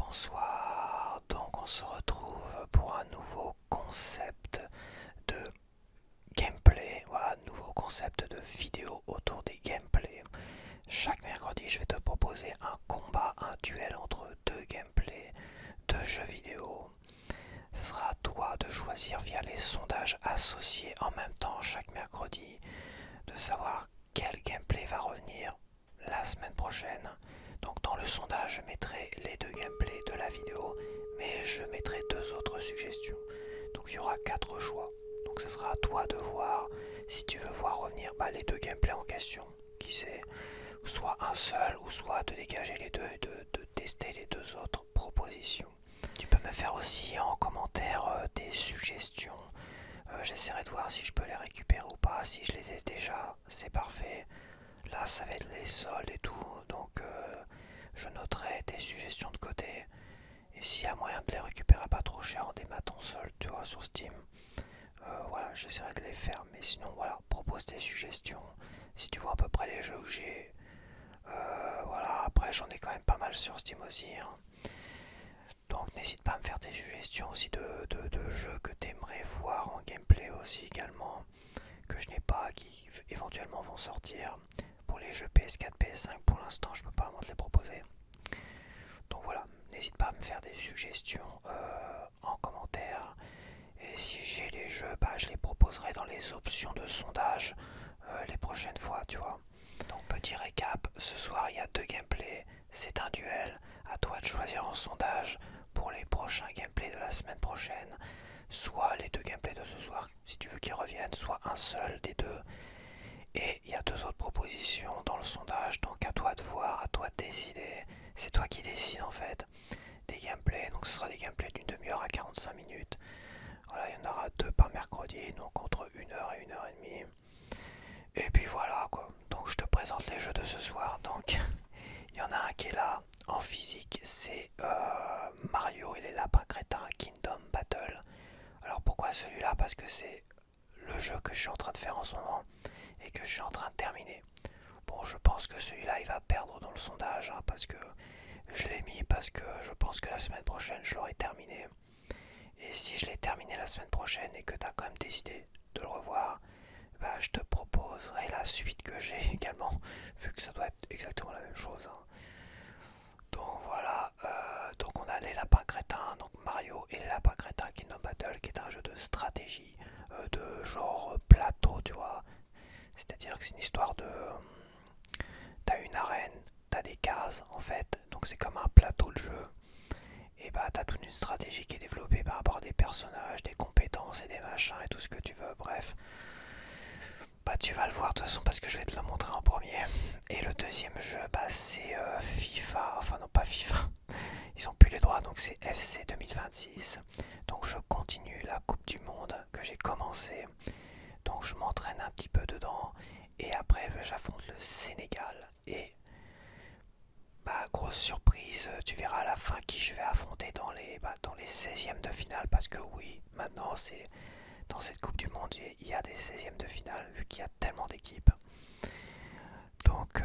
Bonsoir, donc on se retrouve pour un nouveau concept de gameplay, voilà, nouveau concept de vidéo autour des gameplays. Chaque mercredi, je vais te proposer un combat, un duel entre deux gameplays de jeux vidéo. Ce sera à toi de choisir via les sondages associés en même temps chaque mercredi, de savoir quel gameplay va revenir la semaine prochaine. Donc dans le sondage, je mettrai les deux gameplays de la vidéo, mais je mettrai deux autres suggestions. Donc il y aura quatre choix. Donc ce sera à toi de voir si tu veux voir revenir les deux gameplays en question. Qui sait, soit un seul ou soit de dégager les deux et de tester les deux autres propositions. Tu peux me faire aussi en commentaire des suggestions. J'essaierai de voir si je peux les récupérer ou pas. Si je les ai déjà, c'est parfait. Là, ça va être les soldes et tout, donc je noterai tes suggestions de côté. Et s'il y a moyen de les récupérer pas trop cher en démat en solde, tu vois, sur Steam, voilà, j'essaierai de les faire. Mais sinon, voilà, propose tes suggestions. Si tu vois à peu près les jeux que j'ai, voilà, après j'en ai quand même pas mal sur Steam aussi, hein. Donc n'hésite pas à me faire tes suggestions aussi de jeux que tu aimerais voir en gameplay aussi également, que je n'ai pas, qui éventuellement vont sortir. Pour les jeux PS4, PS5, pour l'instant, je peux pas vraiment te les proposer. Donc voilà, n'hésite pas à me faire des suggestions en commentaire. Et si j'ai les jeux, je les proposerai dans les options de sondage les prochaines fois, tu vois. Donc petit récap, ce soir il y a deux gameplays, c'est un duel. À toi de choisir en sondage pour les prochains gameplays de la semaine prochaine. Soit les deux gameplays de ce soir, si tu veux qu'ils reviennent, soit un seul des deux. Et il y a deux autres propositions dans le sondage, donc à toi de voir, à toi de décider. C'est toi qui décides en fait des gameplays, donc ce sera des gameplays d'une demi-heure à 45 minutes. Voilà, il y en aura deux par mercredi, donc entre 1 heure et 1 heure et demie. Et puis voilà quoi, donc je te présente les jeux de ce soir. Donc il y en a un qui est là en physique, c'est Mario et les lapins crétins Kingdom Battle. Alors pourquoi celui-là? Parce que c'est le jeu que je suis en train de faire en ce moment et que je suis en train de terminer. Bon, je pense que celui-là il va perdre dans le sondage, hein, parce que je l'ai mis parce que je pense que la semaine prochaine je l'aurai terminé. Et si je l'ai terminé la semaine prochaine et que tu as quand même décidé de le revoir, je te proposerai la suite que j'ai également, vu que ça doit être exactement la même chose, hein. Donc voilà, donc on a les lapins crétins, donc Mario et les lapins crétins Kingdom Battle, qui est un jeu de stratégie, de genre plateau, tu vois. C'est-à-dire que c'est une histoire de... T'as une arène, t'as des cases en fait, donc c'est comme un plateau de jeu. Et t'as toute une stratégie qui est développée par rapport à des personnages, des compétences et des machins et tout ce que tu veux, bref. Tu vas le voir de toute façon parce que je vais te le montrer en premier. Et le deuxième jeu, c'est FIFA, enfin non pas FIFA, ils ont plus les droits, donc c'est FC 2026. Donc je continue la Coupe du Monde que j'ai commencé. Donc je m'entraîne un petit peu dedans. Et après j'affronte le Sénégal. Et grosse surprise, tu verras à la fin qui je vais affronter dans les 16e de finale. Parce que oui, maintenant c'est dans cette Coupe du Monde, il y a des 16e de finale vu qu'il y a tellement d'équipes. Donc,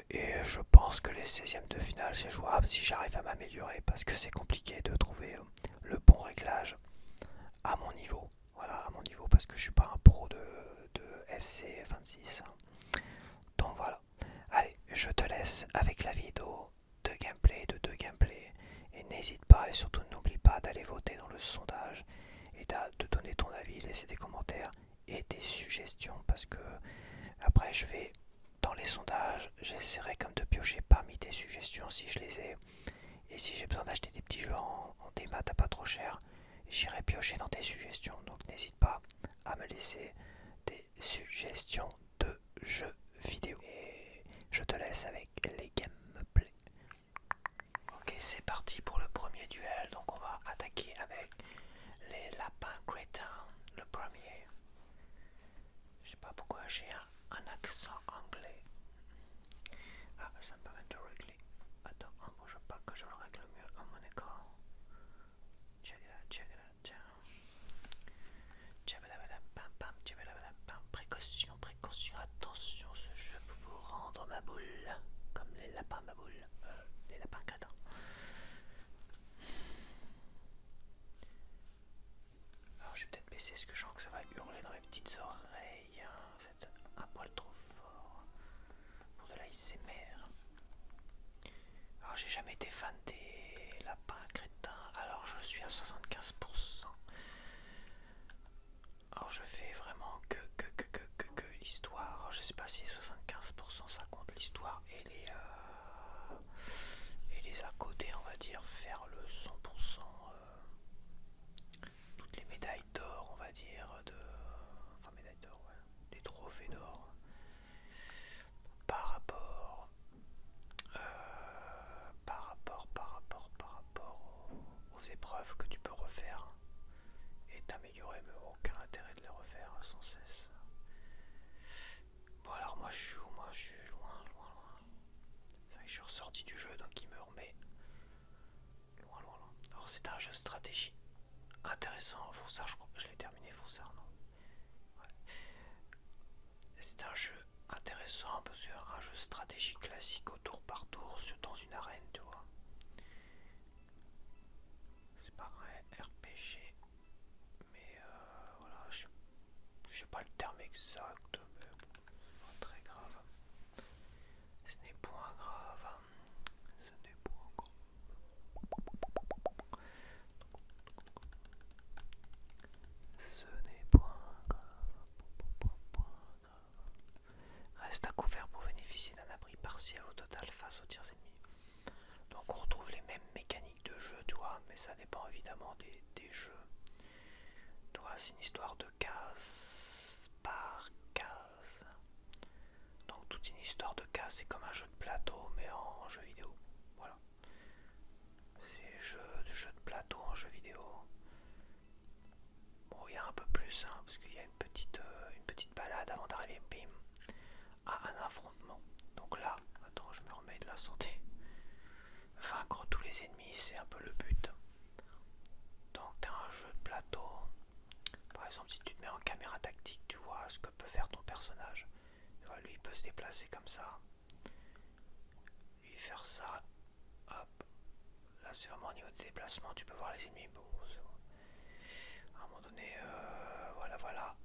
et je pense que les 16e de finale c'est jouable si j'arrive à m'améliorer parce que c'est compliqué de trouver le bon réglage à mon niveau. Voilà, à mon niveau parce que je suis pas un pro de FC 26. Donc voilà. Allez, je te laisse avec la vidéo de gameplay, de deux gameplays. Et n'hésite pas et surtout n'oublie pas d'aller voter dans le sondage et de donner ton avis, laisser des commentaires et des suggestions parce que après je vais dans les sondages, j'essaierai comme de piocher parmi tes suggestions si je les ai. Et si j'ai besoin d'acheter des petits jeux en démat à pas trop cher, j'irai piocher dans tes suggestions. Donc n'hésite pas à me laisser des suggestions de jeux vidéo. Et je te laisse avec les gameplays. Ok, c'est parti pour le premier duel. Donc on va attaquer avec les lapins crétins. Le premier. Je sais pas pourquoi j'ai un accent anglais. Ah, ça me permet de régler. Attends, ne bouge pas que je le règle mieux à mon écran. Check it out, check it out. Précaution, précaution, attention, ce jeu peut vous rendre ma boule. Comme les lapins ma boule. Les lapins crétins. suis à 75%. Alors je fais vraiment que l'histoire. Je sais pas si 75% ça compte l'histoire et les à côté, on va dire, faire le 100%, toutes les médailles d'or, on va dire, enfin médailles d'or, ouais, les trophées d'or par rapport aux épreuves que tu peux refaire et t'améliorer, mais aucun intérêt de les refaire sans cesse. Bon alors moi je suis où? Moi je suis loin. C'est vrai que je suis ressorti du jeu donc il me remet loin. Alors c'est un jeu de stratégie intéressant. Foursard, je crois que je l'ai terminé. Foursard, non, ouais. C'est un jeu intéressant parce que un jeu de stratégie classique au tour par tour dans une arène, tu vois. C'est pas un RPG, mais voilà, je sais pas le terme exact, mais bon, pas très grave. Ce n'est point grave. Ce n'est point grave. Ce n'est point grave. Reste à couvert pour bénéficier d'un abri partiel au total face aux tirs ennemis. Donc on retrouve les mêmes mécaniques de jeu, tu vois, mais ça dépend évidemment des jeux. Toi, c'est une histoire de case par case. Donc toute une histoire de case, c'est comme un jeu de plateau, mais en jeu vidéo. Voilà. C'est jeu de plateau en jeu vidéo. Bon, il y a un peu plus, hein, parce qu'il y a une petite balade avant d'arriver, bim, à un affrontement. Donc là, attends, je me remets de la santé. Vaincre tous les ennemis, c'est un peu le but. Donc t'as un jeu de plateau. Par exemple, si tu te mets en caméra tactique, tu vois ce que peut faire ton personnage. Tu vois, lui, il peut se déplacer comme ça. Lui, faire ça. Hop. Là, c'est vraiment au niveau des déplacements. Tu peux voir les ennemis. Bon, à un moment donné, voilà.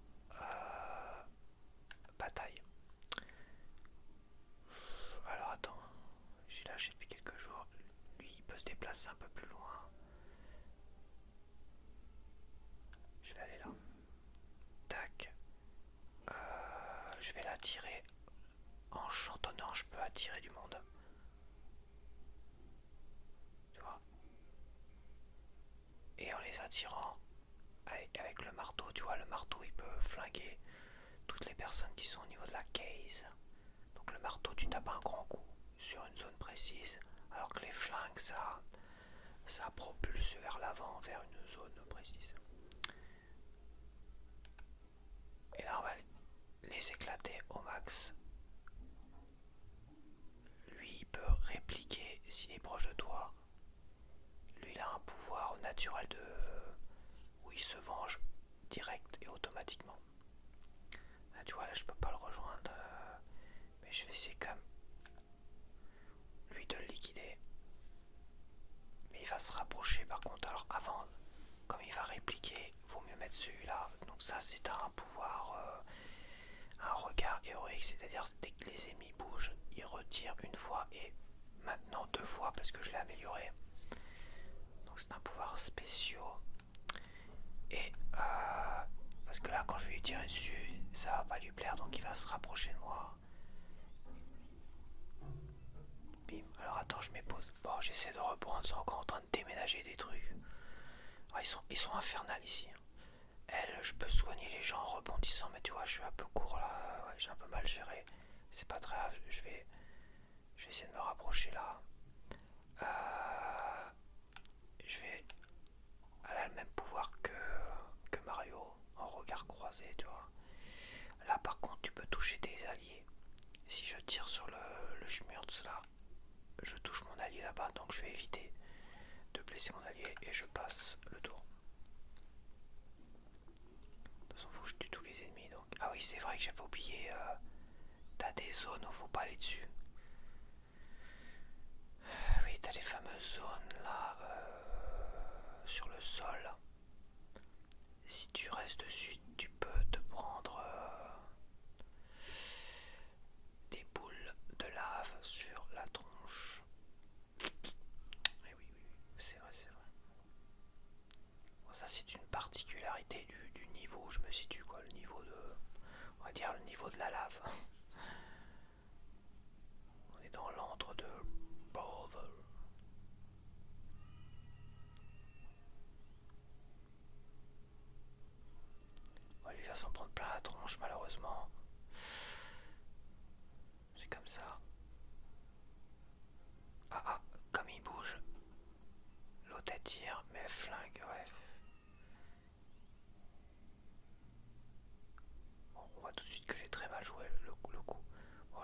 Bataille. Alors attends. J'ai lâché depuis quelques jours. Lui, il peut se déplacer un peu plus loin. Je vais aller là. Tac. Je vais l'attirer. En chantonnant, je peux attirer du monde. Tu vois. Et en les attirant avec le marteau, tu vois, le marteau il peut flinguer toutes les personnes qui sont au niveau de la case. Donc le marteau, tu tapes un grand coup sur une zone précise, alors que les flingues, ça propulse vers l'avant, vers une zone précise. Et là, on va les éclater au max. Lui, il peut répliquer s'il est proche de toi. Lui, il a un pouvoir naturel où il se venge direct et automatiquement. Là, tu vois, là, je peux pas le rejoindre, mais je vais essayer comme lui de le liquider. Mais il va se rapprocher par contre. Alors avant, comme il va répliquer, vaut mieux mettre celui-là. Donc ça, c'est un pouvoir, un regard héroïque, c'est-à-dire dès que les ennemis bougent, il retire une fois et maintenant 2 fois parce que je l'ai amélioré. Donc c'est un pouvoir spécial. Et parce que là, quand je vais lui tirer dessus, ça va pas lui plaire, donc il va se rapprocher de moi. Bim. Alors attends, je m'épose. Bon, j'essaie de reprendre, ils sont encore en train de déménager des trucs. Ah, ils sont infernales ici. Elle, je peux soigner les gens en rebondissant, mais tu vois, je suis un peu court là, ouais, j'ai un peu mal géré. C'est pas très grave, je vais essayer de me rapprocher là. Je vais. Elle a le même pouvoir que Mario, en regard croisé, tu vois. Là, par contre, tu peux toucher tes alliés. Si je tire sur le Schmurz là, je touche mon allié là-bas, donc je vais éviter de blesser mon allié et je passe le tour. De toute façon, faut que je tue tous les ennemis. Donc. Ah oui, c'est vrai que j'avais oublié. T'as des zones où faut pas aller dessus. Oui, t'as les fameuses zones là sur le sol. Si tu restes dessus, tu peux te prendre des boules de lave sur la tronche. Et oui, c'est vrai.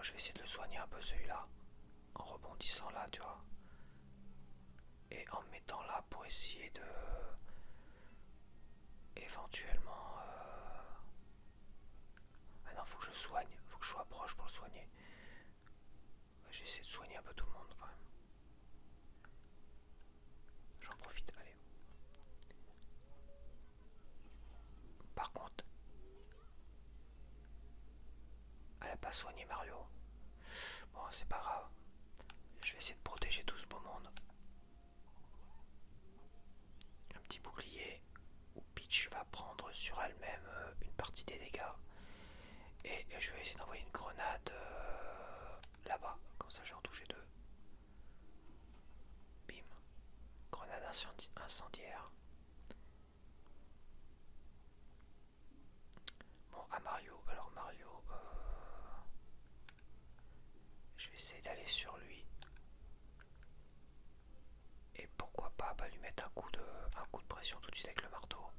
je vais essayer de le soigner un peu celui-là, en rebondissant là, tu vois. Et en me mettant là pour essayer de... éventuellement... Ah non, faut que je soigne, faut que je sois proche pour le soigner. J'essaie de soigner un peu tout le monde quand même. J'en profite, allez. Par contre, elle a pas soigné Mario. Bon, c'est pas grave. Je vais essayer de protéger tout ce beau monde. Un petit bouclier où Peach va prendre sur elle-même une partie des dégâts. Et je vais essayer d'envoyer une grenade là-bas. Comme ça, j'ai en touché deux. Bim. Grenade incendiaire. Bon, à Mario. Alors Mario, je vais essayer d'aller sur lui. Et pourquoi pas lui mettre un coup de pression tout de suite avec le marteau.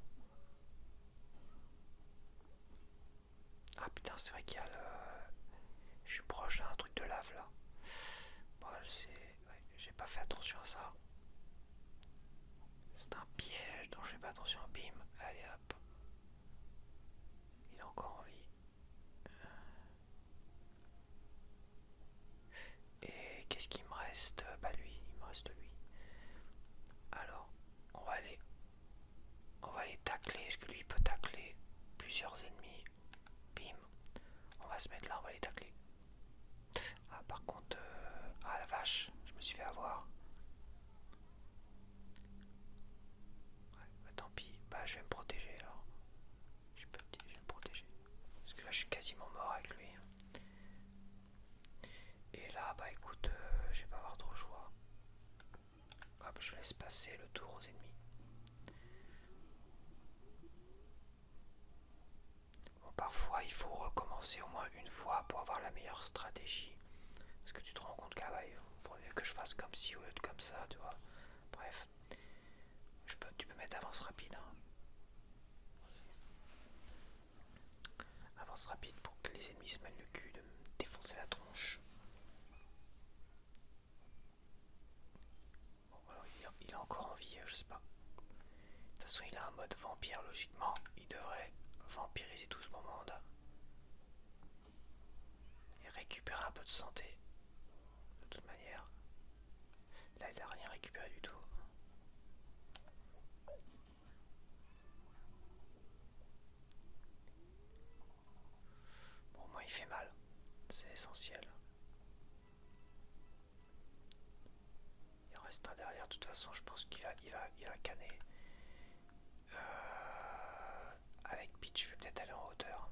Ah putain, c'est vrai qu'il y a le... Je suis proche d'un truc de lave là. Bon, ouais, j'ai pas fait attention à ça. C'est un piège dont je fais pas attention. Bim, allez hop. Il est encore en vie. Et qu'est-ce qu'il me reste? Bah lui, il me reste lui. Alors, on va aller tacler. Est-ce que lui il peut tacler plusieurs ennemis? Bim. On va se mettre là, on va les tacler. Ah par contre, ah la vache, je me suis fait avoir. Ouais, bah tant pis, bah je vais me protéger alors. Je vais me protéger. Parce que là je suis quasiment mort avec lui. Et là bah écoute, je vais pas avoir trop le choix. Hop, je laisse passer le tour aux ennemis. Bon, parfois il faut recommencer au moins une fois pour avoir la meilleure stratégie. Parce que tu te rends compte qu'il faudrait que je fasse comme ci au lieu de comme ça, tu vois. Bref, tu peux mettre avance rapide. Hein. Avance rapide pour que les ennemis se mènent le cul de me défoncer la tronche. Bon, alors il est encore en vie, je sais pas. De toute façon, il a un mode vampire, logiquement. Il devrait vampiriser tout ce monde et récupérer un peu de santé. De toute manière, là, il n'a rien récupéré du tout. Bon, moi, il fait mal. C'est essentiel. Il restera derrière. De toute façon, je pense qu'il va canner. Avec Peach, je vais peut-être aller en hauteur.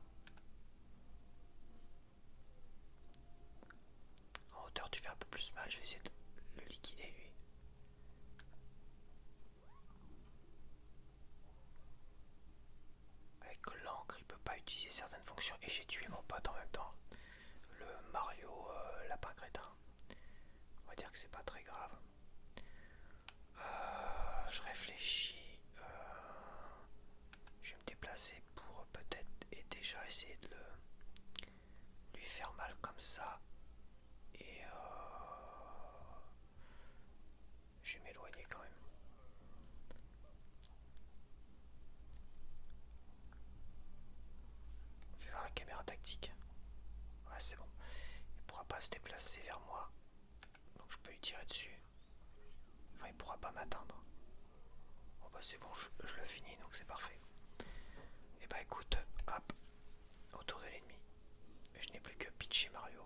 En hauteur, tu fais un peu plus mal. Je vais essayer de le liquider, lui. Avec l'encre, il peut pas utiliser certaines fonctions. Et j'ai tué mon pote en même temps. Le Mario lapin crétin. On va dire que c'est pas très grave. Je réfléchis. Je vais me déplacer pour peut-être et déjà essayer de lui faire mal comme ça. Et je vais m'éloigner quand même. On va voir la caméra tactique. Ouais, c'est bon. Il pourra pas se déplacer vers moi. Donc je peux lui tirer dessus. Enfin, il pourra pas m'atteindre. Bon bah c'est bon, je le finis, donc c'est parfait. Et bah écoute, hop, autour de l'ennemi. Je n'ai plus que Peach et Mario.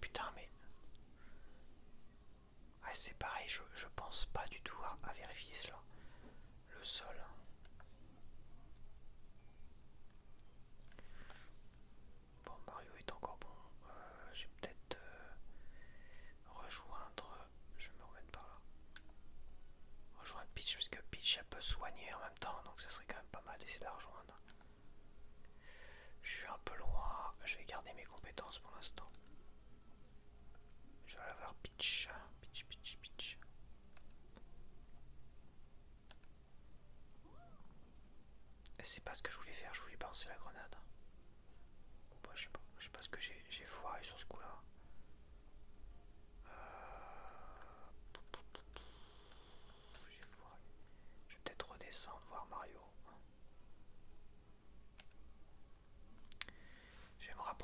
Putain, mais... Ah, c'est pareil, je pense pas du tout à vérifier cela. Le sol. Bon, Mario est encore bon. Je vais peut-être rejoindre... Je vais me remettre par là. Rejoindre Peach, parce que Peach elle peut soigner en même temps, donc ça serait quand même pas mal d'essayer de la rejoindre. Je suis un peu loin, je vais garder mes compétences pour l'instant. Je vais aller voir Peach. Peach, Peach, Peach. Et c'est pas ce que je voulais faire, je voulais balancer la grenade. Bon, je sais pas ce que j'ai foiré sur ce coup là.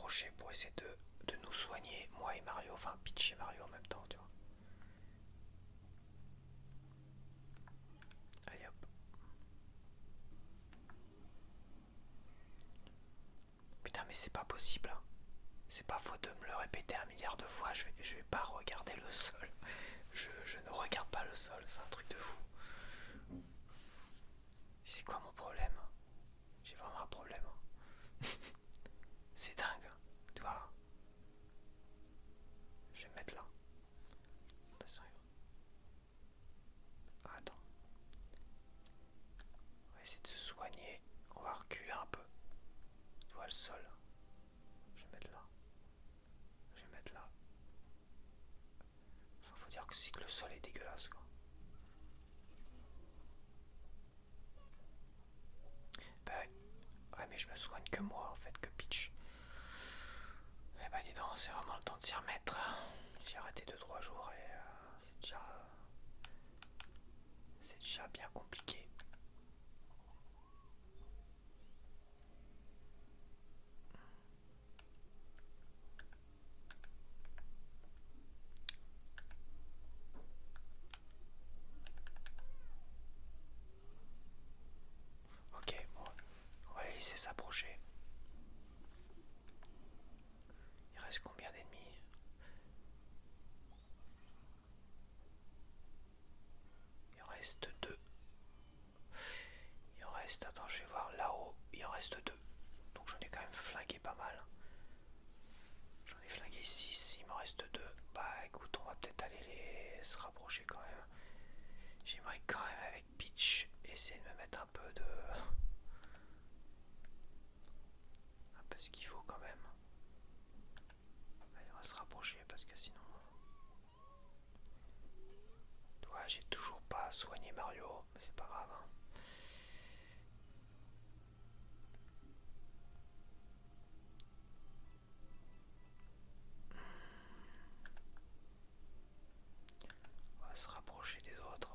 rapprocher pour essayer de nous soigner, moi et Mario, enfin Peach et Mario en même temps, tu vois. Allez hop. Putain mais c'est pas possible hein. C'est pas faute de me le répéter 1 milliard de fois, je vais pas regarder le sol. Je ne regarde pas le sol, c'est un truc de fou. C'est quoi mon problème? J'ai vraiment un problème. C'est dingue, tu vois. Je vais me mettre là. Attention. Ah, attends. On va essayer de se soigner. On va reculer un peu. Tu vois le sol. Je vais mettre là. Je vais mettre là. Enfin, faut dire que c'est que le sol est dégueulasse quoi. Bah ouais mais je me soigne que moi en fait, que Peach. Eh bah dis donc, c'est vraiment le temps de s'y remettre. J'ai arrêté 2-3 jours et c'est déjà bien compliqué. Ok, bon, on va les laisser s'approcher. Il reste combien d'ennemis? Il en reste 2. Il en reste, attends, je vais voir là-haut, il en reste 2. Donc j'en ai quand même flingué pas mal. J'en ai flingué 6, il m'en reste 2. Bah écoute, on va peut-être aller se rapprocher quand même. J'aimerais quand même avec Peach essayer de me mettre un peu ce qu'il faut quand même. Allez, on va se rapprocher parce que sinon... Tu vois, j'ai toujours pas soigné Mario, mais c'est pas grave hein. On va se rapprocher des autres.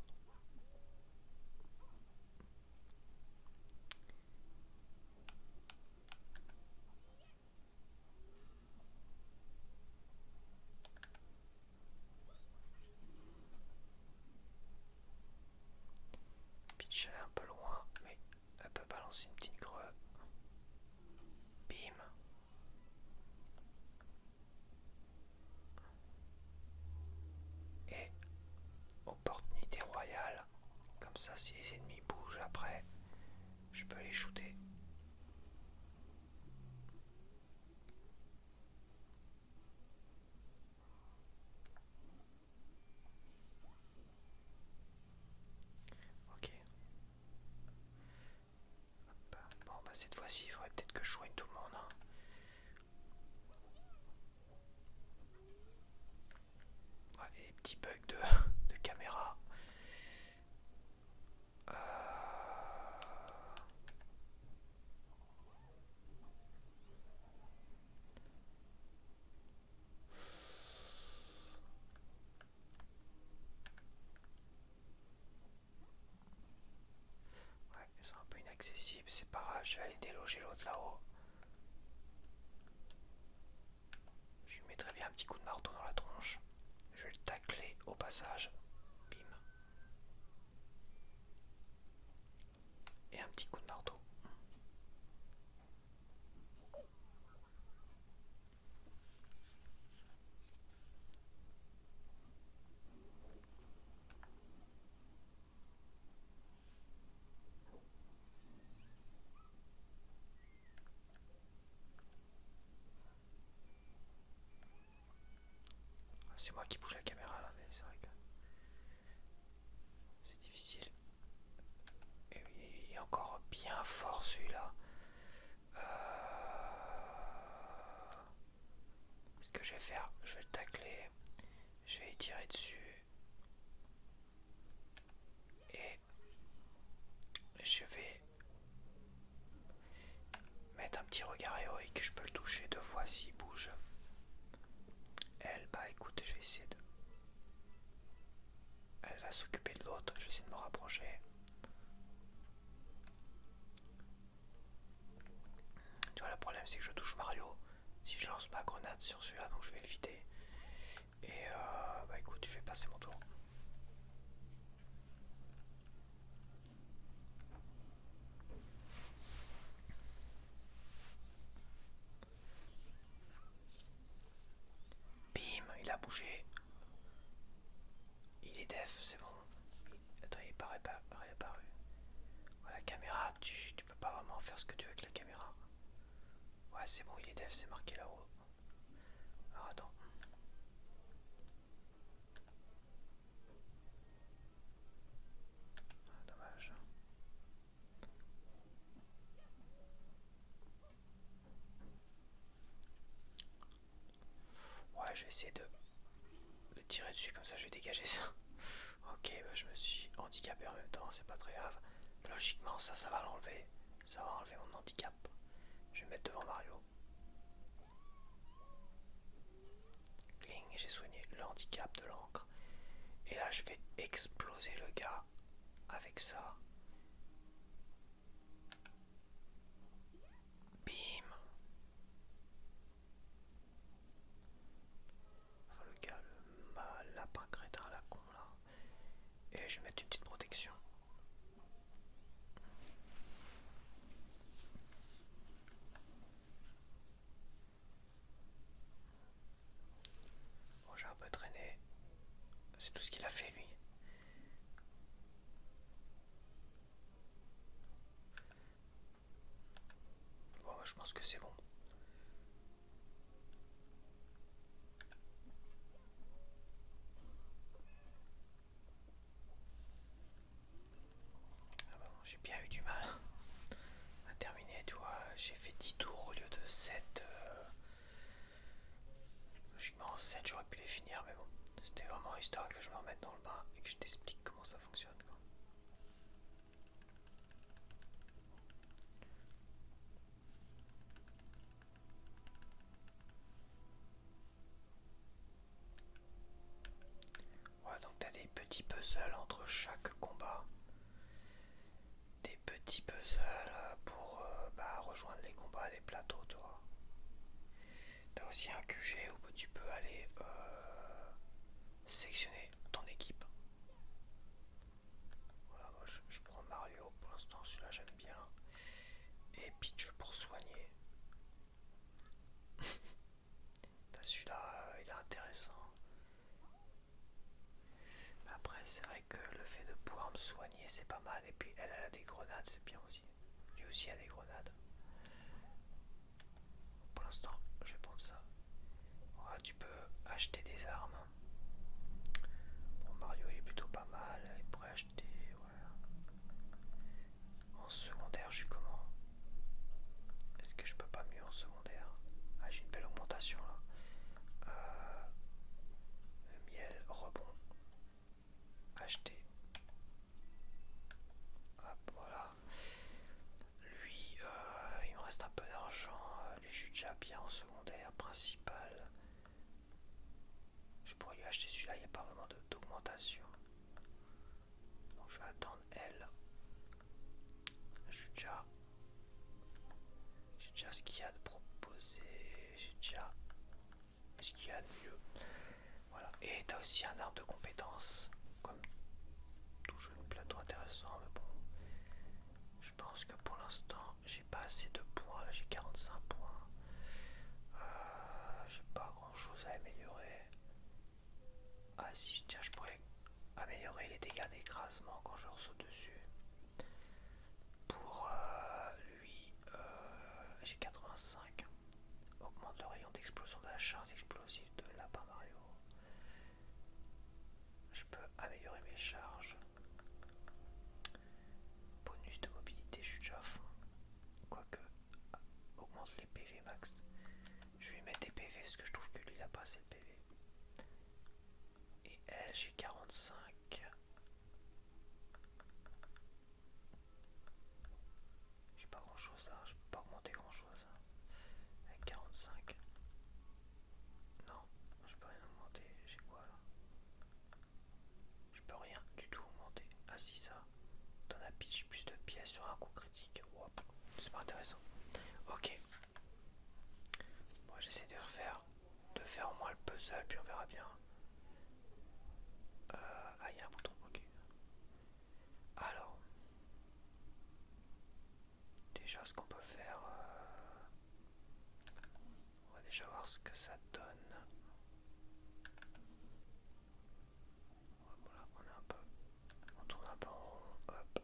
Peach elle est un peu loin, mais elle peut balancer une petite creux. Bim. Et opportunité royale. Comme ça, si les ennemis bougent après, je peux les shooter. Ok. Hop. Bon, bah cette fois-ci, il faudrait peut-être que je soigne tout le monde. Hein. Ouais, et des petits bugs de caméra. Ouais, ils sont un peu inaccessibles, c'est pas grave, je vais aller déloger l'autre là-haut. Je lui mettrai bien un petit coup de marteau dans la tronche. Je vais le tacler au passage. Bim. Et un petit coup de marteau. C'est moi qui bouge la caméra là, mais c'est vrai que c'est difficile. Et oui, il est encore bien fort celui-là. Ce que je vais faire, je vais le tacler, je vais y tirer dessus et je vais mettre un petit regard héroïque. Je peux le toucher 2 fois s'il bouge. Elle, bah écoute, je vais essayer de... Elle va s'occuper de l'autre, je vais essayer de me rapprocher. Tu vois, le problème c'est que je touche Mario. Si je le lance ma grenade sur celui-là, donc je vais l'éviter. Et bah écoute, je vais passer mon tour. Bim, il a bougé. Il est def, c'est bon. Attends, il est pas réapparu. La caméra, tu peux pas vraiment faire ce que tu veux avec la caméra. Ouais, c'est bon, il est def, c'est marqué là-haut. Alors attends. Ah, dommage. Ouais, je vais essayer de tirer dessus, comme ça je vais dégager ça. Ok, bah je me suis handicapé en même temps, c'est pas très grave. Logiquement, ça va l'enlever. Ça va enlever mon handicap. Je vais me mettre devant Mario. Cling, j'ai soigné le handicap de l'encre. Et là, je vais exploser le gars avec ça. Bim. Enfin, le gars, le lapin crétin, la con là. Et je vais mettre une petite protection. Bon, j'ai un peu traîné. C'est tout ce qu'il a fait lui. Bon, bah, je pense que c'est bon. Ah bah, j'ai bien eu du mal à terminer, tu vois. J'ai fait 10 tours au lieu de 7. Logiquement, 7, j'aurais pu les finir, mais bon. C'était vraiment histoire que je me remette dans le bain et que je t'explique comment ça fonctionne, quoi. Ouais, donc t'as des petits puzzles entre chaque combat. Des petits puzzles pour rejoindre les combats, les plateaux, tu vois. T'as aussi un QG où tu peux aller sélectionner ton équipe. Voilà, moi je prends Mario pour l'instant, celui-là j'aime bien. Et Peach pour soigner. Celui-là, il est intéressant. Mais après, c'est vrai que le fait de pouvoir me soigner, c'est pas mal. Et puis, elle a des grenades, c'est bien aussi. Lui aussi a des grenades. Pour l'instant, je vais prendre ça. Voilà, tu peux acheter des armes. Bon, Mario il est plutôt pas mal. Il pourrait acheter. Voilà. En secondaire, je suis comment? Est-ce que je peux pas mieux en secondaire? Ah, j'ai une belle augmentation là. Le miel, rebond. Acheter. Hop, voilà. Lui, il me reste un peu d'argent. Lui, je suis déjà bien en secondaire principal. Je pourrais lui acheter celui-là, il n'y a pas vraiment d'augmentation. Donc je vais attendre elle. J'ai déjà ce qu'il y a de proposé. J'ai déjà ce qu'il y a de mieux. Voilà. Et t'as aussi un arbre de compétences. Comme tout jeu de plateau intéressant, mais bon. Je pense que pour l'instant, j'ai pas assez de points. Là, j'ai 45 points. J'ai pas grand chose à améliorer. Ah si, tiens, je pourrais améliorer les dégâts d'écrasement quand je ressaute dessus. Pour lui, j'ai 85. Augmente le rayon d'explosion de la charge explosive de Lapin Mario. Je peux améliorer mes charges. Bonus de mobilité, je suis déjà à fond. Quoique, augmente les PV max. Je vais lui mettre des PV parce que je trouve que lui il a pas assez de PV. Et elle, j'ai 45. J'ai pas grand chose là, je peux pas augmenter grand chose. Avec 45. Non, je peux rien augmenter. J'ai quoi là? Je peux rien du tout augmenter. Ah si, ça. Donne à pitch plus de pièces sur un coup critique. Wow. C'est pas intéressant. Ok. Bon, j'essaie de faire au moins le puzzle, puis on verra bien. Ah, il y a un bouton, ok. Alors, déjà ce qu'on peut faire, on va déjà voir ce que ça donne. Voilà, on tourne un peu en rond, hop.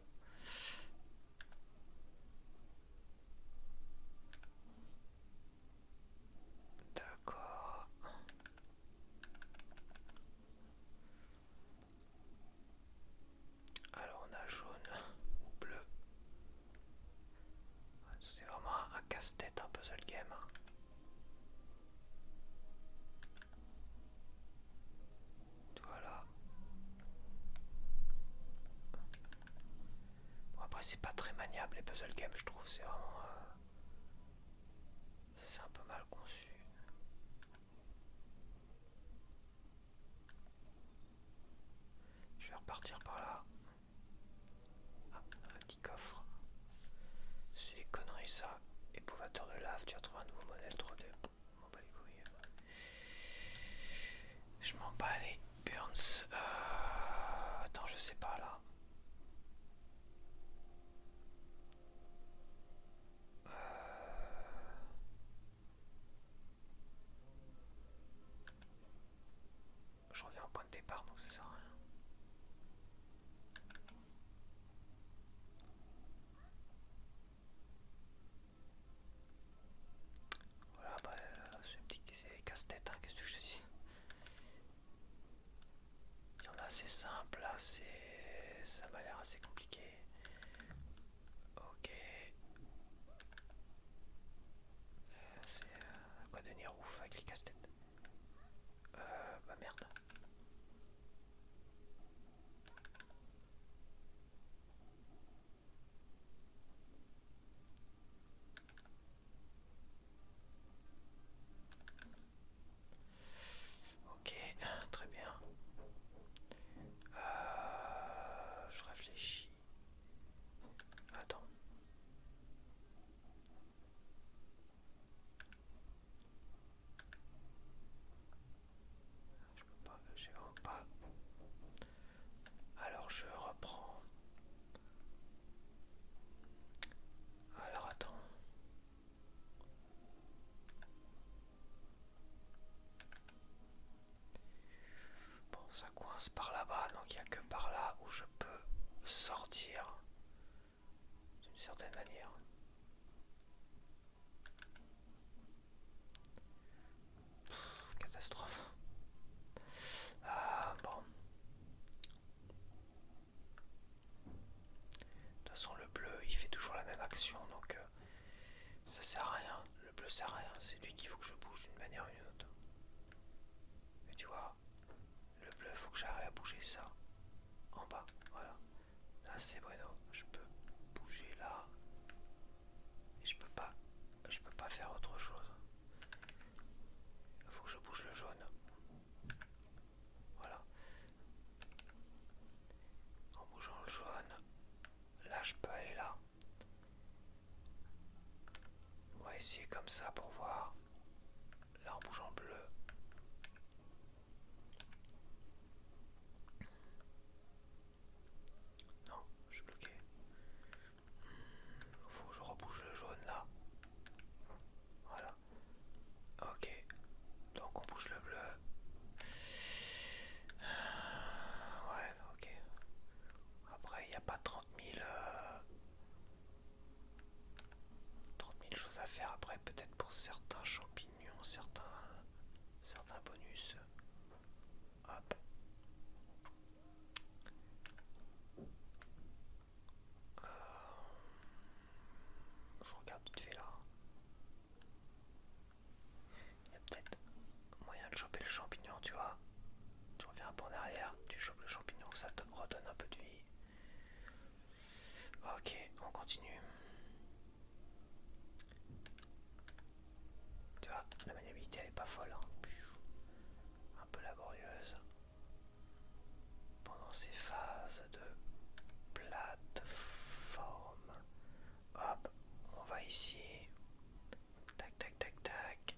D'accord. Alors on a jaune ou bleu. C'est vraiment un casse-tête, un puzzle game. Voilà. Bon, après c'est pas très maniable les puzzle games, je trouve. C'est vraiment... c'est un peu mal conçu. Je vais repartir par là. Ah, un petit coffre. C'est des conneries ça. Épouvateur de lave, tu as trouvé un nouveau modèle 3D. Je m'en bats les couilles. Je m'en bats les burns. Attends, je sais pas là. Je reviens au point de départ donc ça sert à rien. Voilà, bah, c'est casse-tête, hein, qu'est-ce que je te dis. Il y en a assez simple, là, ça m'a l'air assez compliqué. Ok. C'est à quoi devenir ouf avec les casse-têtes. Bah merde. Ok, très bien. Je réfléchis. Attends. Je peux pas, j'ai vraiment pas. Alors je reprends. Alors attends. Bon, ça coince par là-bas, donc il n'y a que par là où je peux sortir d'une certaine manière. Catastrophe. Bon. De toute façon, le bleu, il fait toujours la même action, donc ça sert à rien. Le bleu sert à rien, c'est lui qu'il faut que je bouge d'une manière ou d'une autre. Mais tu vois, le bleu, il faut que j'arrive à bouger ça en bas. Voilà. Là, c'est bueno. Je peux bouger là. Et je peux pas faire autre chose. Il faut que je bouge le jaune. Voilà. En bougeant le jaune, là, je peux aller là. On va essayer comme ça pour voir. Là, en bougeant bleu. Non, je suis bloqué. Faut que je rebouge le jaune là. Voilà. Ok. Donc on bouge le bleu. Ouais, ok. Après, il n'y a pas 30 000 choses à faire après, peut-être pour certains champignons, certains bonus. Hop. Je regarde vite fait là. Il y a peut-être moyen de choper le champignon, tu vois. Tu reviens un peu en arrière, tu chopes le champignon, ça te redonne un peu de vie. Ok, on continue. Tu vois, la maniabilité elle est pas folle. Hein. Un peu laborieuse. Pendant ces phases de plateforme. Hop, on va ici. Tac, tac, tac, tac.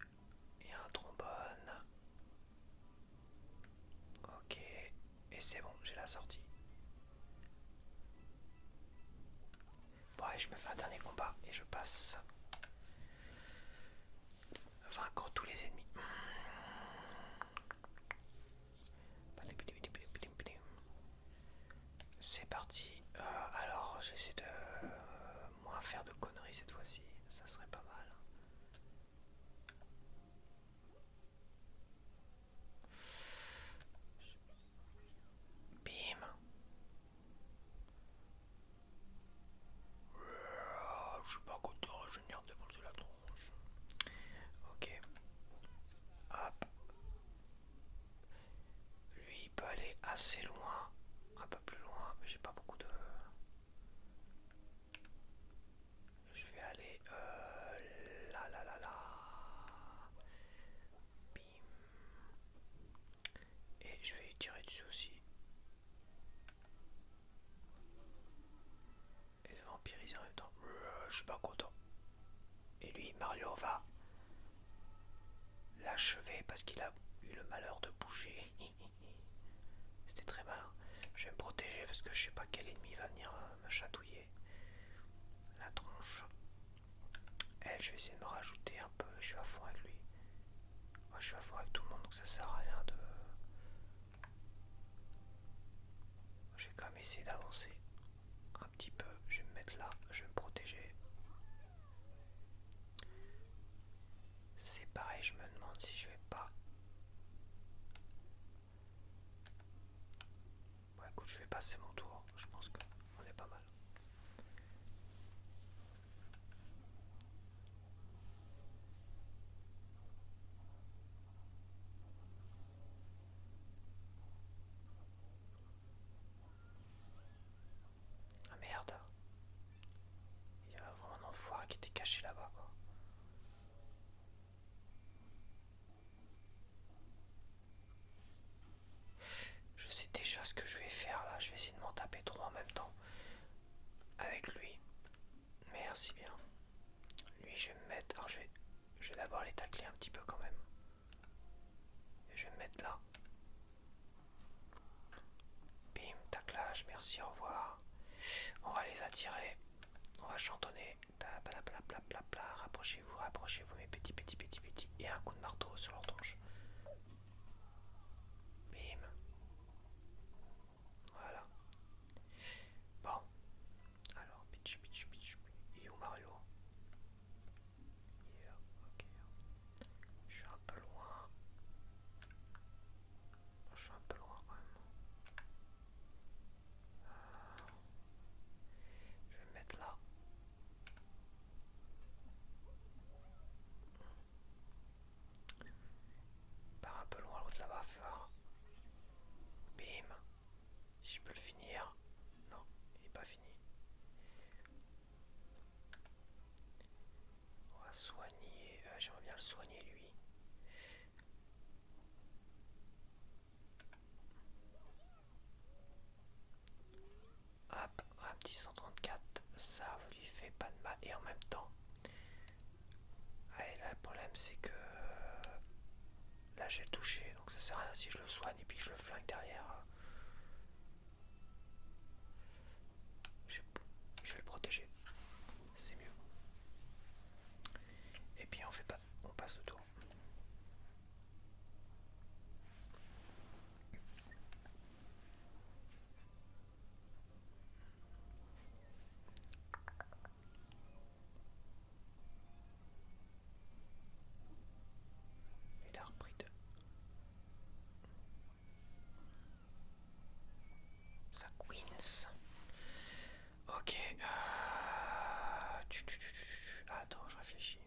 c'est bon, j'ai la sortie. Bon allez, je me fais un dernier combat et je passe. Vaincre tous les ennemis. C'est parti. Alors j'essaie de moins faire de conneries cette fois-ci. Ça serait pas mal. Bim. Je suis pas content, je viens de défoncer la tronche. Ok. Hop. Lui il peut aller assez loin. Un peu plus loin, mais j'ai pas beaucoup de... Je vais aller là, là, là, là. Bim. Et je vais lui tirer dessus aussi. Et le vampiriser en même temps. Je suis pas content. Et lui, Mario va l'achever parce qu'il a eu le malheur de bouger. C'était très malin. Je vais me protéger parce que je sais pas quel ennemi va venir me chatouiller la tronche. Elle, je vais essayer de me rajouter un peu. Je suis à fond avec lui. Moi, je suis à fond avec tout le monde, donc ça sert à rien de... Je vais quand même essayer d'avancer un petit peu. Je vais me mettre là. Je vais me protéger. C'est pareil, je me demande si je vais pas... Bon, écoute, je vais passer mon tour. Je pense qu'on est pas mal. Ah merde. Il y a vraiment un enfoiré qui était caché là-bas, quoi. Je sais déjà ce que je vais faire là. Je vais essayer de m'en taper trois en même temps. Avec lui. Merci bien. Lui, je vais me mettre... Alors, je vais d'abord les tacler un petit peu quand même. Et je vais me mettre là. Bim, taclage, merci, au revoir. On va les attirer. On va chantonner. Rapprochez-vous, rapprochez-vous, mes petits, petits, petits, petits. Et un coup de marteau sur leur tronche. Bim. Voilà. Bon. Alors, pitch, pitch, pitch. Il est où Mario? Il est là, ok. Je suis un peu loin. Je suis un peu loin quand même. Je vais me mettre là. Part un peu loin, l'autre là-bas, fais voir. Bim. Si je peux le finir. Non, il n'est pas fini. On va soigner. J'aimerais bien le soigner lui. Hop, un petit 134. Ça lui fait pas de mal. Et en même temps. Allez, là, le problème c'est que. Là j'ai le touché. Donc ça sert à rien si je le soigne et puis que je le flingue derrière. Je vais le protéger. C'est mieux. Et puis on passe le tour. Il a repris de sa Queens. Ok. Attends, je réfléchis.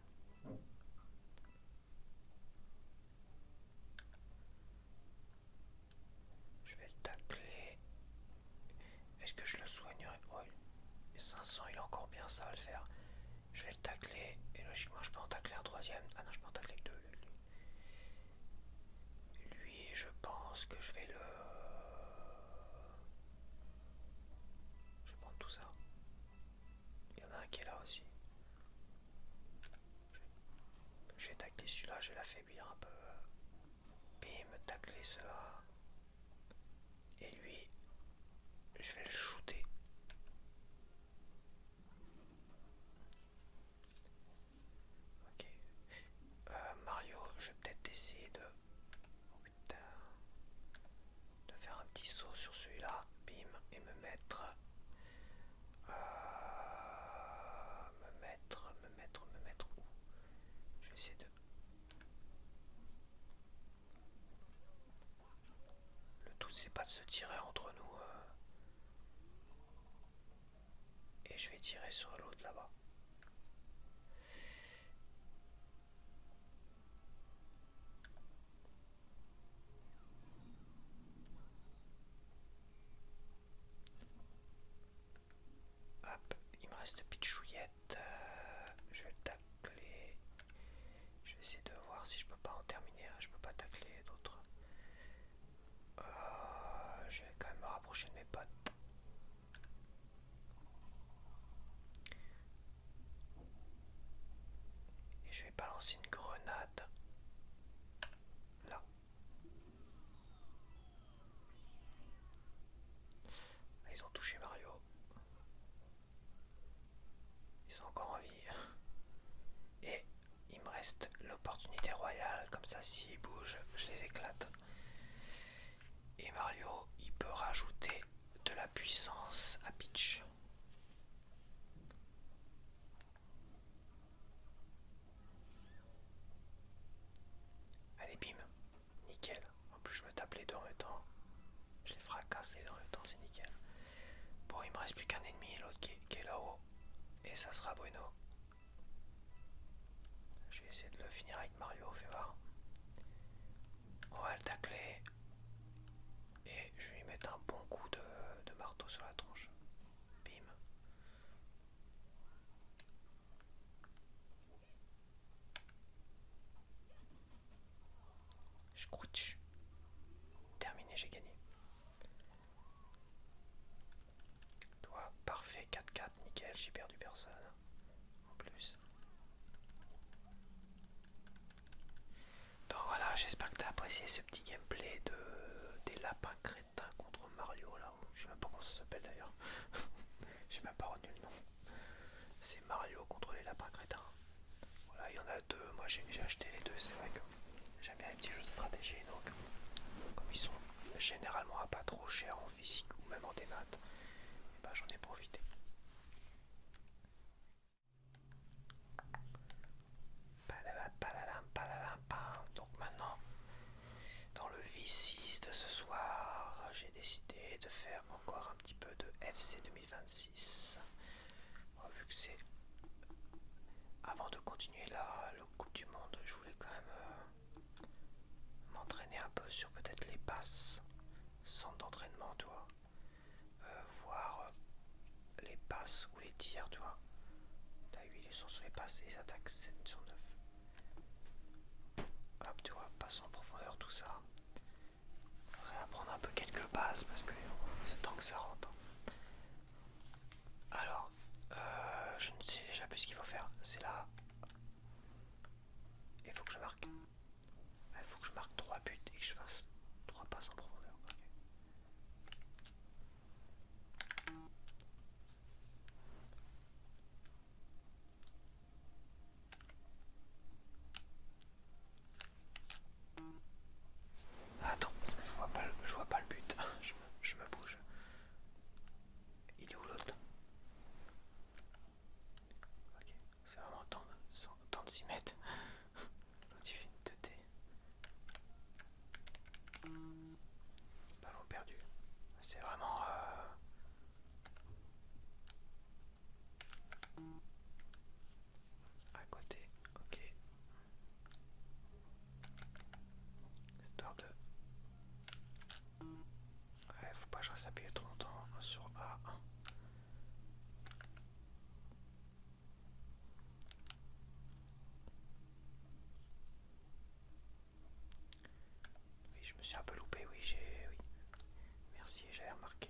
Je vais le tacler. Est-ce que je le soignerai? Ouais. 500, il est encore bien, ça va le faire. Je vais le tacler. Et logiquement, je peux en tacler un troisième. Ah non, je peux en tacler que deux. Lui, je pense que je vais le... Je vais prendre tout ça. Il y en a un qui est là aussi. Je vais tacler celui-là, je vais l'affaiblir un peu. Bim, tacler cela. Et lui, je vais le shooter. Ok. Mario, je vais peut-être essayer de... Oh putain. De faire un petit saut sur celui-là. Bim. Et me mettre... me mettre où? Je vais essayer de... Le tout c'est pas de se tirer entre nous. Et je vais tirer sur l'autre là-bas. Hop, il me reste Pichouillette. Je vais le tacler. Je vais essayer de voir si je peux pas en terminer un. Je peux pas tacler d'autres. Je vais quand même me rapprocher de mes potes. Et je vais balancer une grenade. Là. Ils ont touché Mario. Ils sont encore en vie. Et il me reste l'opportunité royale. Comme ça, s'ils bougent, je les éclate. Et Mario, il peut rajouter de la puissance à Peach. Allez, bim. Nickel. En plus, je me tape les deux en même temps. Je les fracasse les deux en même temps, c'est nickel. Bon, il me reste plus qu'un ennemi, l'autre qui est là-haut. Et ça sera Bueno. Je vais essayer de le finir avec Mario, fais voir. On va le tacler. Et je vais lui mettre un bon coup de marteau sur la tronche. Bim. Scrouch. Terminé, j'ai gagné. Toi, parfait, 4-4, nickel, j'ai perdu personne. En plus. Donc voilà, j'espère que tu as apprécié ce petit gameplay des lapins crétins contre Mario là. Je sais même pas comment ça s'appelle d'ailleurs. J'ai même pas retenu le nom. C'est Mario contre les lapins crétins. Voilà, il y en a deux. Moi j'ai acheté les deux. C'est vrai que j'aime bien les petits jeux de stratégie. Donc, comme ils sont généralement à pas trop cher en physique ou même en démat, et ben j'en ai profité. Donc maintenant, dans le V6 de ce soir, j'ai décidé de faire encore un petit peu de FC 2026. Bon, vu que c'est avant de continuer la Coupe du Monde, je voulais quand même m'entraîner un peu sur peut-être les passes, centre d'entraînement, tu vois, voir les passes ou les tirs, tu vois. T'as 8 sont sur les passes et les attaques 7 sur 9. Hop, tu vois, passe en profondeur, tout ça. Réapprendre un peu quelques bases parce que c'est temps que ça rentre. Alors, je ne sais déjà plus ce qu'il faut faire. C'est là. Il faut que je marque. Il faut que je marque 3 buts et que je fasse 3 passes en profondeur. Okay. Attends, je vois pas le but. Je me bouge. Il est où l'autre? Ok, c'est vraiment temps de s'y mettre. L'autre il fait une 2T. Ballon perdu. C'est vraiment... à côté. Ok. Histoire de... Ouais, faut pas que je reste appuyé trop longtemps sur A1. Oui, je me suis un peu loupé, oui, oui. Merci, j'avais remarqué.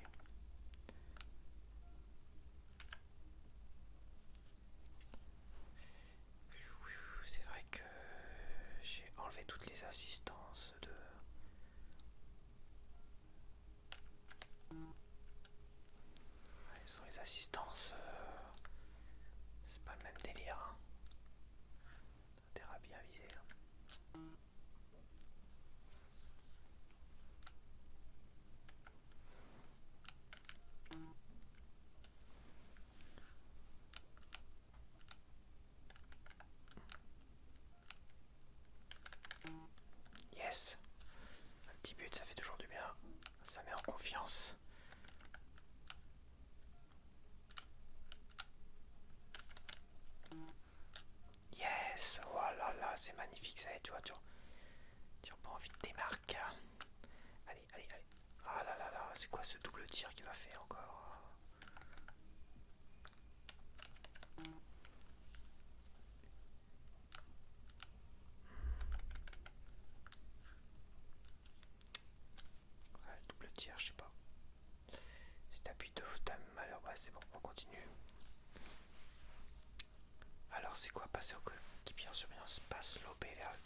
Alors c'est quoi passer au coéquipier en surbrillance? Passe l'OB vers...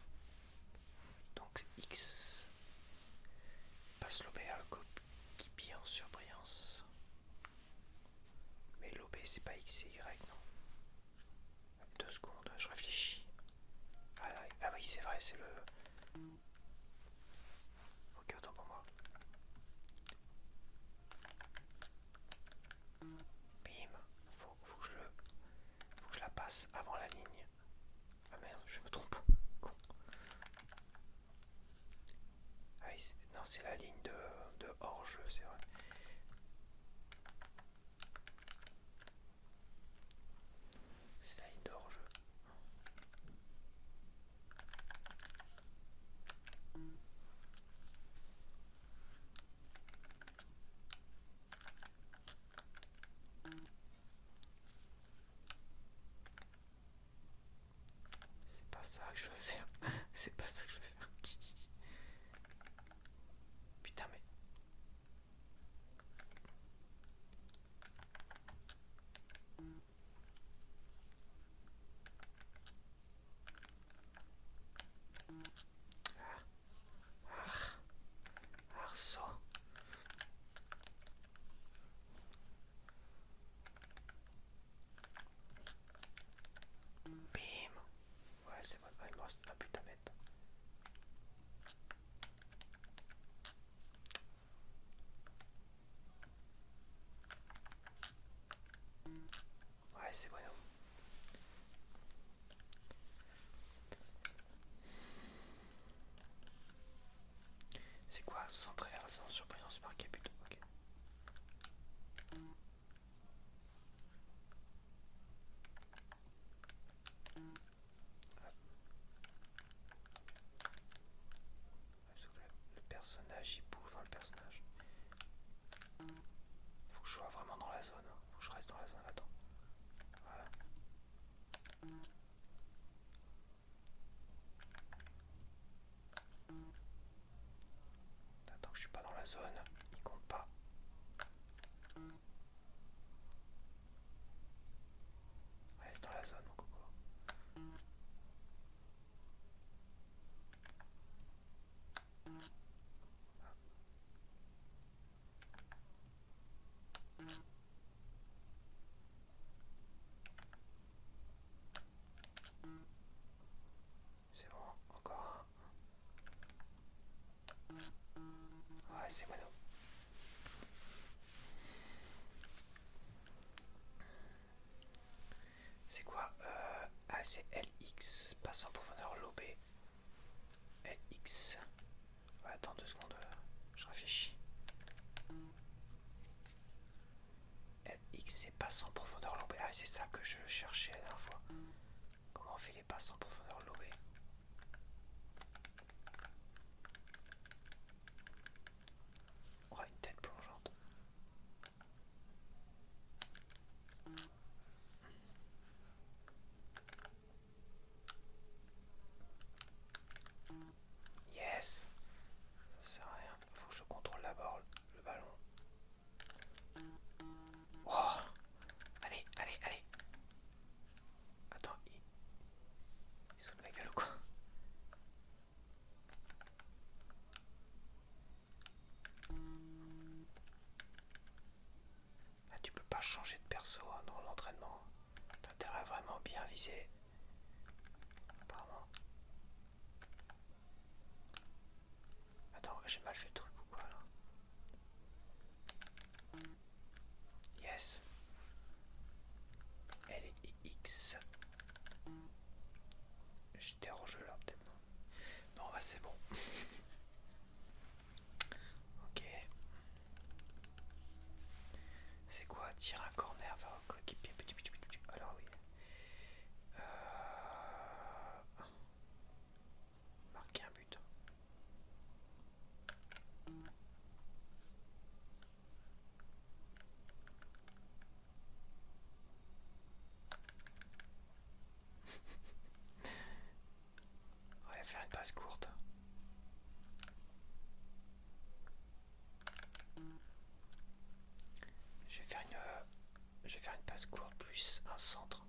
Donc X. Passe l'OB vers le coéquipier en surbrillance. Mais l'OB c'est pas X et Y, non? 2 secondes, je réfléchis. Ah oui, c'est vrai, c'est le... Ok, autant pour moi. Bim. Faut que je la passe avant la ligne. Ah merde, je me trompe. Con. Ah oui, non, c'est la ligne de hors-jeu, c'est vrai. C'est la ligne de hors-jeu. C'est pas ça que je veux faire. C'est pas ça que je veux faire. Putain, mais... Arceau. Bim. Ouais, c'est bon. Il me reste un but à mettre. Ouais, c'est bon. C'est quoi? Centré vers la zone surbrillance marqué but. Ok. Le personnage il bouge, enfin, le personnage. Faut que je sois vraiment dans la zone. Faut que je reste dans la zone. Attends. Voilà. Attends que je suis pas dans la zone. Il compte pas. Reste dans la zone, mon coco. C'est bon, encore un. Ouais, c'est mono. C'est quoi? Ah, c'est LX, passe en profondeur lobé. LX. Ouais, attends 2 secondes, je réfléchis. LX, c'est passe en profondeur lobé. Ah, c'est ça que je cherchais la dernière fois. Comment on fait les passes en profondeur lobé? On aura une tête plongeante. Yes. Ça sert à rien. Faut que je contrôle d'abord le ballon. Oh. Allez, allez, allez. Attends, il se fout de ma gueule ou quoi? Ah, tu peux pas changer de perso hein, dans l'entraînement. T'as intérêt à vraiment bien viser. Apparemment. Attends, j'ai mal fait le truc ou quoi là? Yes. L et X. J'étais hors jeu là peut-être. Non, bah c'est bon. Ok. C'est quoi? Tire un corner vers un coéquipier. Alors oui. Marquer un but. Ouais, faire une passe courte. Je vais faire une passe courte plus un centre.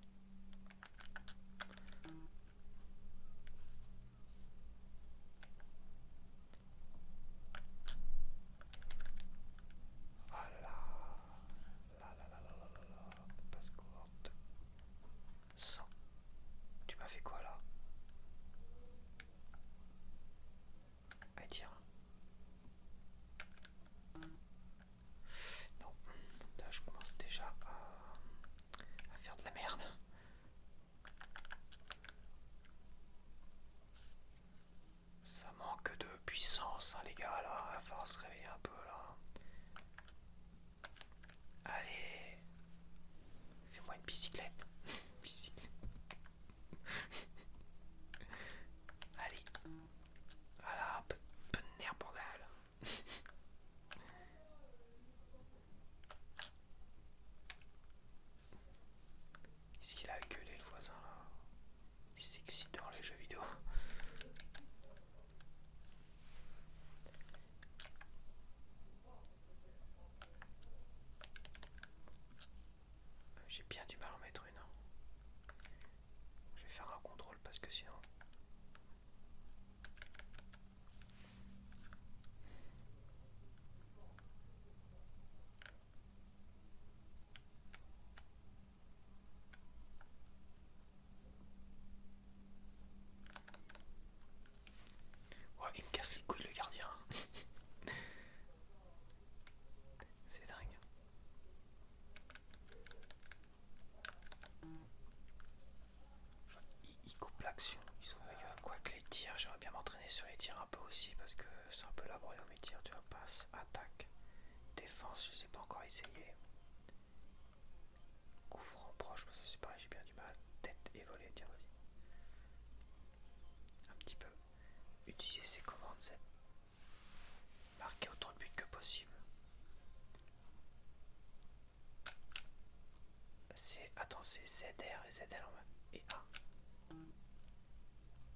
ZR et ZL en même. Et A.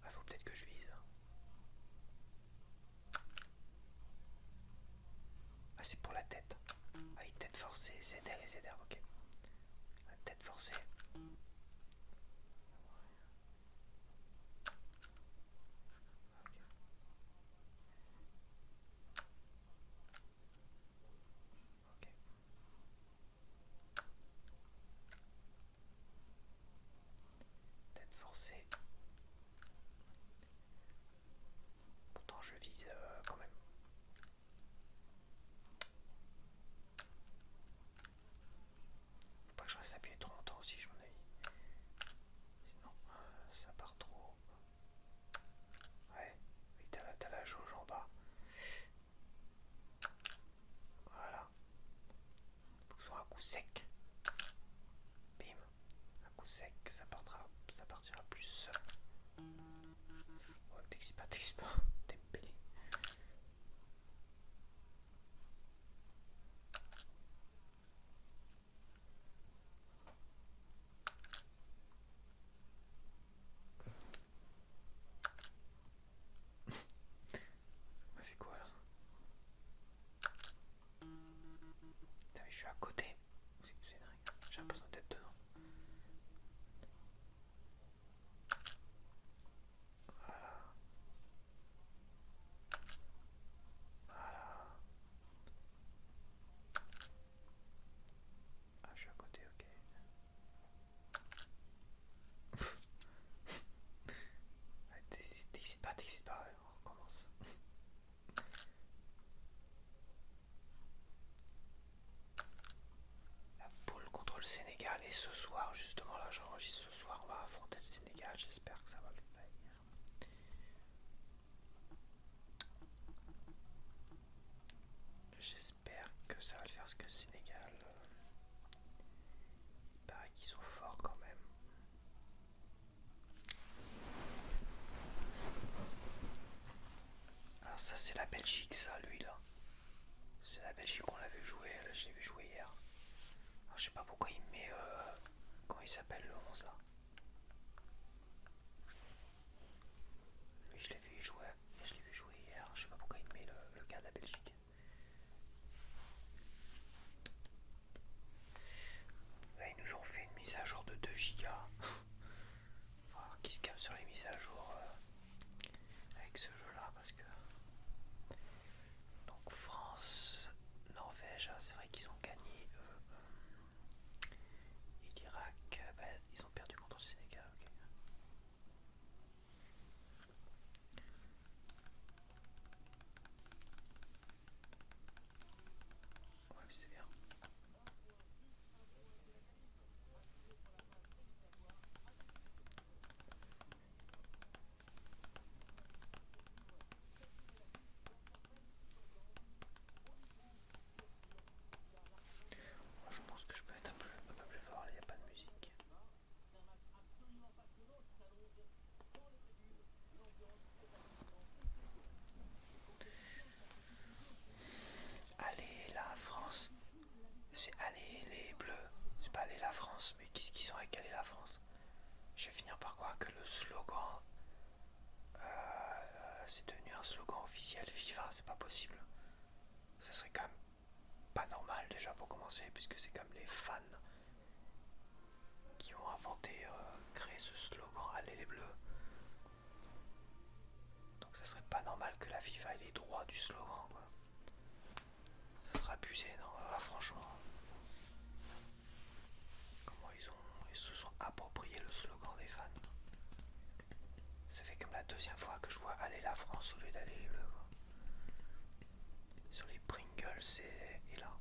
Ah, faut peut-être que je vise. Ah, c'est pour la tête. Ah, oui, tête forcée, ZL et ZR, ok. La tête forcée. Ok. Tête forcée. Pourtant, je vise quand même. Faut pas que je reste appuyé trop longtemps aussi, je m'en avis. Sinon, ça part trop. Ouais, oui, t'as la jauge en bas. Voilà. Faut que ce soit un coup sec. Bim. Un coup sec, ça partira plus. Ouais, t'excites pas, t'es pelé. On m'a fait quoi là? Putain, mais je suis à côté. C'est dingue. J'ai l'impression d'être dedans. Voilà. Voilà. Ah, je suis à côté, ok. Ouais, t'excites pas, ouais, on recommence. La poule contre le Sénégal, et ce soir, justement, là, j'enregistre ce soir, on va affronter le Sénégal, j'espère que ça va le faire. J'espère que ça va le faire, parce que le Sénégal, il paraît qu'ils sont forts quand même. Alors ça c'est la Belgique, ça, lui là. C'est la Belgique qu'on l'a vu jouer, là, je l'ai vu jouer hier. Alors je sais pas pourquoi il met... comment il s'appelle le 11 là. Lui je l'ai vu jouer hier, je sais pas pourquoi il met le gars de la Belgique. Là ils nous ont fait une mise à jour de 2 gigas. Voir qui se calme sur les mises à jour avec ce jeu là parce que... Donc France, Norvège, c'est vrai qu'ils ont gagné. Et l'Irak, ils ont perdu contre le Sénégal. Okay. Ouais, mais c'est bien. Moi, je pense que je peux être un peu plus fort, il n'y a pas de musique. Allez la France. C'est allez les bleus. C'est pas allez la France, mais qu'est-ce qu'ils ont avec allez la France? Je vais finir par croire que le slogan c'est devenu un slogan officiel FIFA, c'est pas possible. Ça serait quand même pas normal déjà pour commencer, puisque c'est comme les fans qui ont inventé, créé ce slogan allez les bleus. Donc ça serait pas normal que la FIFA ait les droits du slogan quoi. Ça serait abusé, non là, franchement. Comment ils se sont appropriés le slogan des fans. Ça fait comme la deuxième fois que je vois aller la France au lieu d'aller les bleus. Sur les Pringles et là.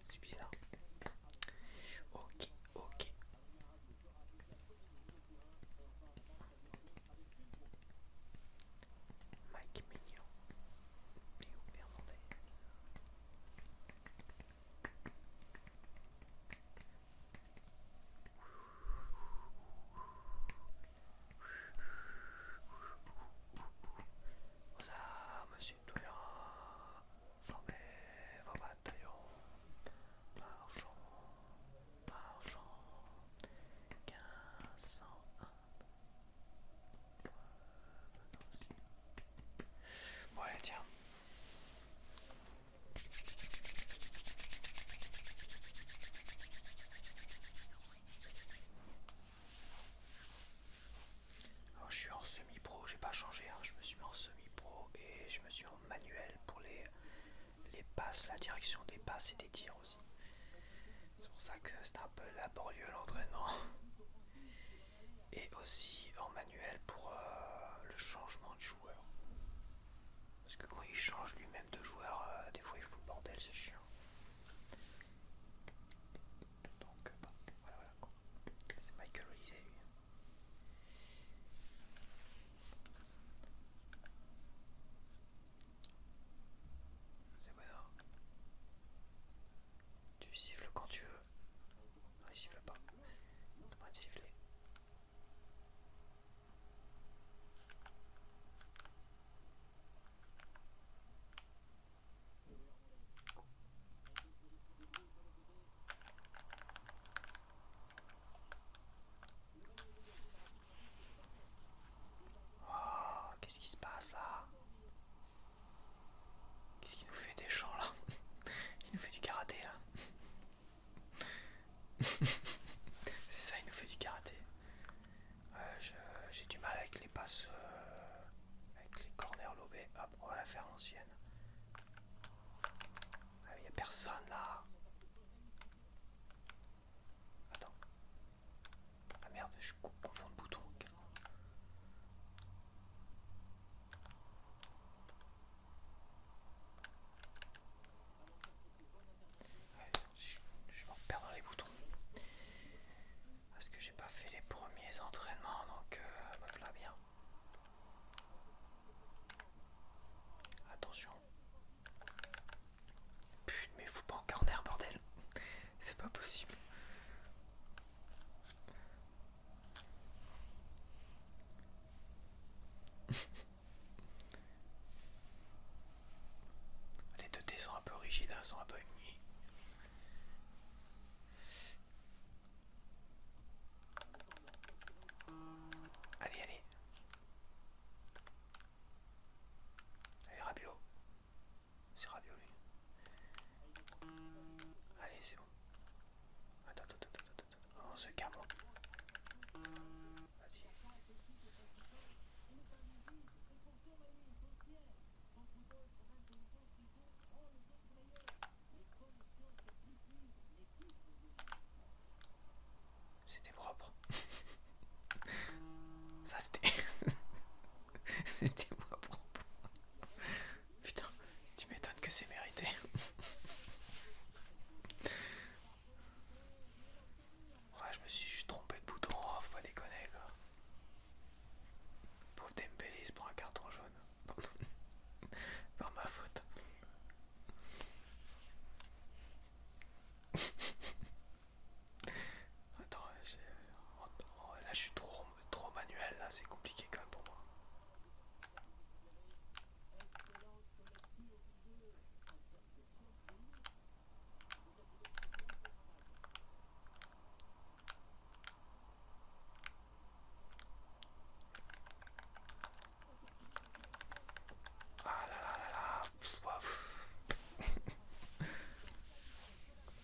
C'est bizarre. Ok, ok. pas changé, hein. Je me suis mis en semi-pro et je me suis mis en manuel pour les passes, la direction des passes et des tirs aussi. C'est pour ça que c'était un peu laborieux l'entraînement. Et aussi en manuel pour le changement de joueur. Parce que quand il change lui-même de joueur, des fois il fout le bordel, c'est chiant. Donc bah, voilà quoi. C'est Michael Olise. C'est bon. Tu siffles quand tu veux. Non, il siffle pas. T'as pas de siffler. Oh, qu'est-ce qui se passe là? Qu'est-ce qu'il nous fait des chants là? Il nous fait du karaté là. C'est ça, il nous fait du karaté. J'ai du mal avec les passes, avec les corners lobés. Hop, on va la faire à l'ancienne. Il n'y a personne là. Attends. Ah merde, je confonds de bouton. Ouais, je vais en perdre dans les boutons. Parce que j'ai pas fait les premiers entraînements, donc me là bien. Attention. Putain, mais faut pas en corner, bordel. C'est pas possible. Les 2T sont un peu rigides, hein, sont un peu unis. Allez, allez. Allez, Rabiot. C'est Rabiot lui. Allez, c'est bon. Attends. On se calme. Vas-y. C'était propre. Ça c'était. C'était moi propre. Putain, tu m'étonnes que c'est mérité. Ouais, je me suis juste trompé de bouton, oh, faut pas déconner quoi. Pauvre Dembélé, il se prend un carton jaune. Par ma faute. Attends, là je suis trop manuel, là c'est compliqué quand même pour moi. Ah là là là là.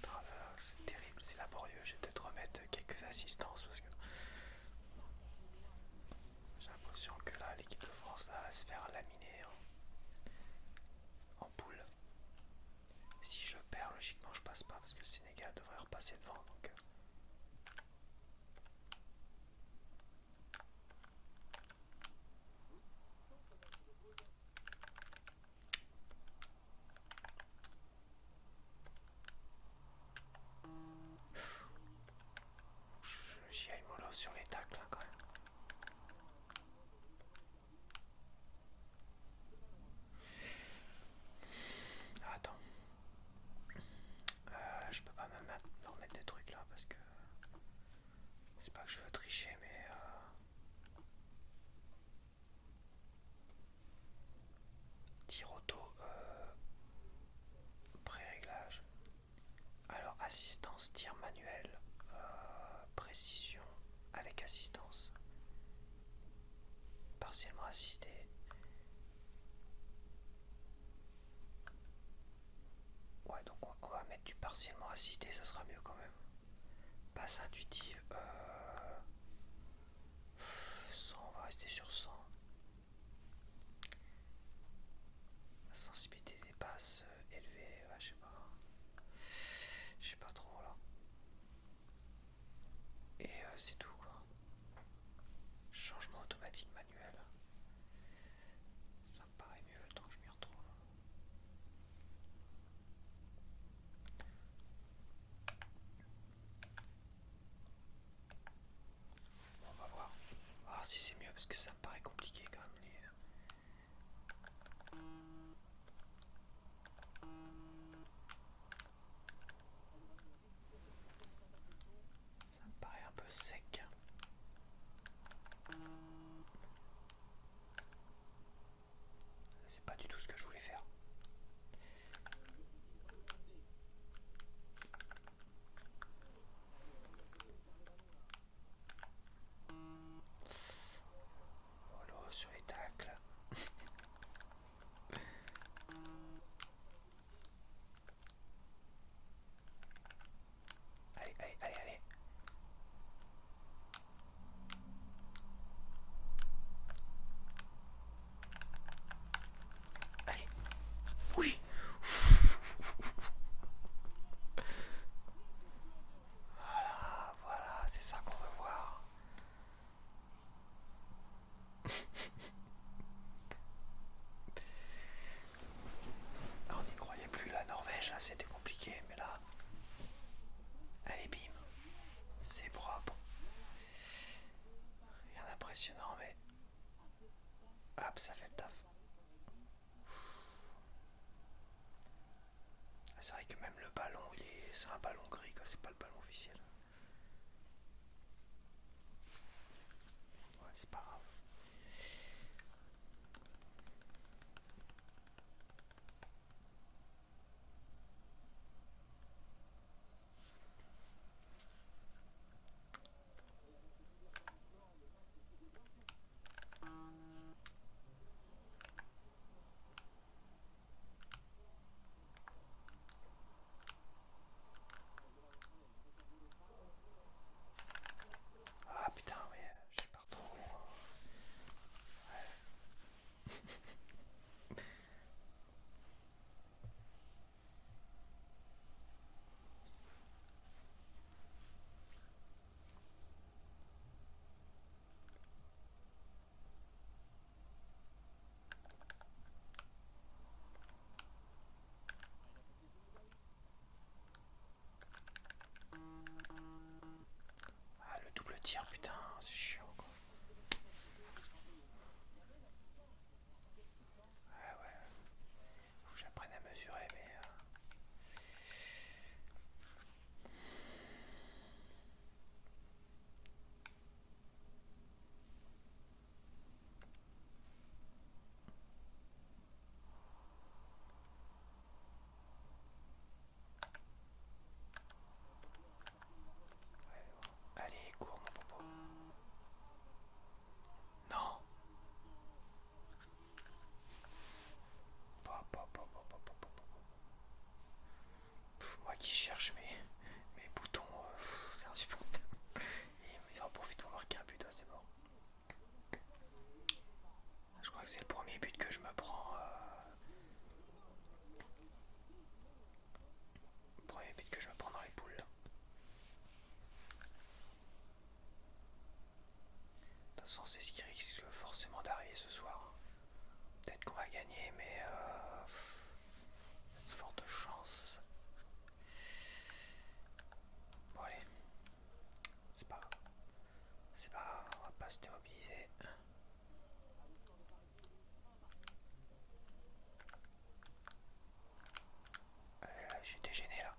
Oh là là, c'est terrible, c'est laborieux. Je vais peut-être remettre quelques assistances parce que j'ai l'impression que là l'équipe de France là, va se faire laminer en poule. Si je perds, logiquement je passe pas parce que le Sénégal devrait repasser devant donc. J'y aille mollo sur les tacles hein, quand même. Attends. Je peux pas me remettre des trucs là parce que c'est pas que je veux tricher mais tir auto pré-réglage. Alors assistance tir manuel précision avec assistance partiellement assisté. Ouais donc on va mettre du partiellement assisté, ça sera mieux quand même. Passe intuitive 100, on va rester sur 100. compliqué quand même. Ça me paraît un peu sec. C'est pas du tout ce que je voulais faire. Mollo sur les tacles. Allez, allez, allez, allez. Allez. Oui. Voilà, voilà, c'est ça qu'on veut voir. On n'y croyait plus, la Norvège, là c'était compliqué, mais là. Allez, bim. C'est propre. Rien d'impressionnant, mais. Hop, ça fait le taf. C'est vrai que même le ballon, c'est un ballon gris, quoi. C'est pas le ballon officiel. Ouais, c'est pas grave. Ah putain, mais je sais pas trop. Ah, le double tir, putain, c'est chiant, quoi. Ouais, ouais. Faut que j'apprenne à mesurer, mais. Ouais, bon. Allez, cours, mon popo. Non. Pop, pop, pop, pop, pop, pop, pop. Moi qui cherche mes boutons, c'est insupportable. Ils en profitent pour marquer un but, hein, c'est mort. Je crois que c'est le premier but que je me prends. Premier but que je me prends dans les poules. De toute façon, c'est ce qui risque forcément d'arriver ce soir. Peut-être qu'on va gagner, mais de fortes chances. Bon allez, c'est pas grave. C'est pas grave, on va pas se démobiliser. Allez, j'étais gêné là.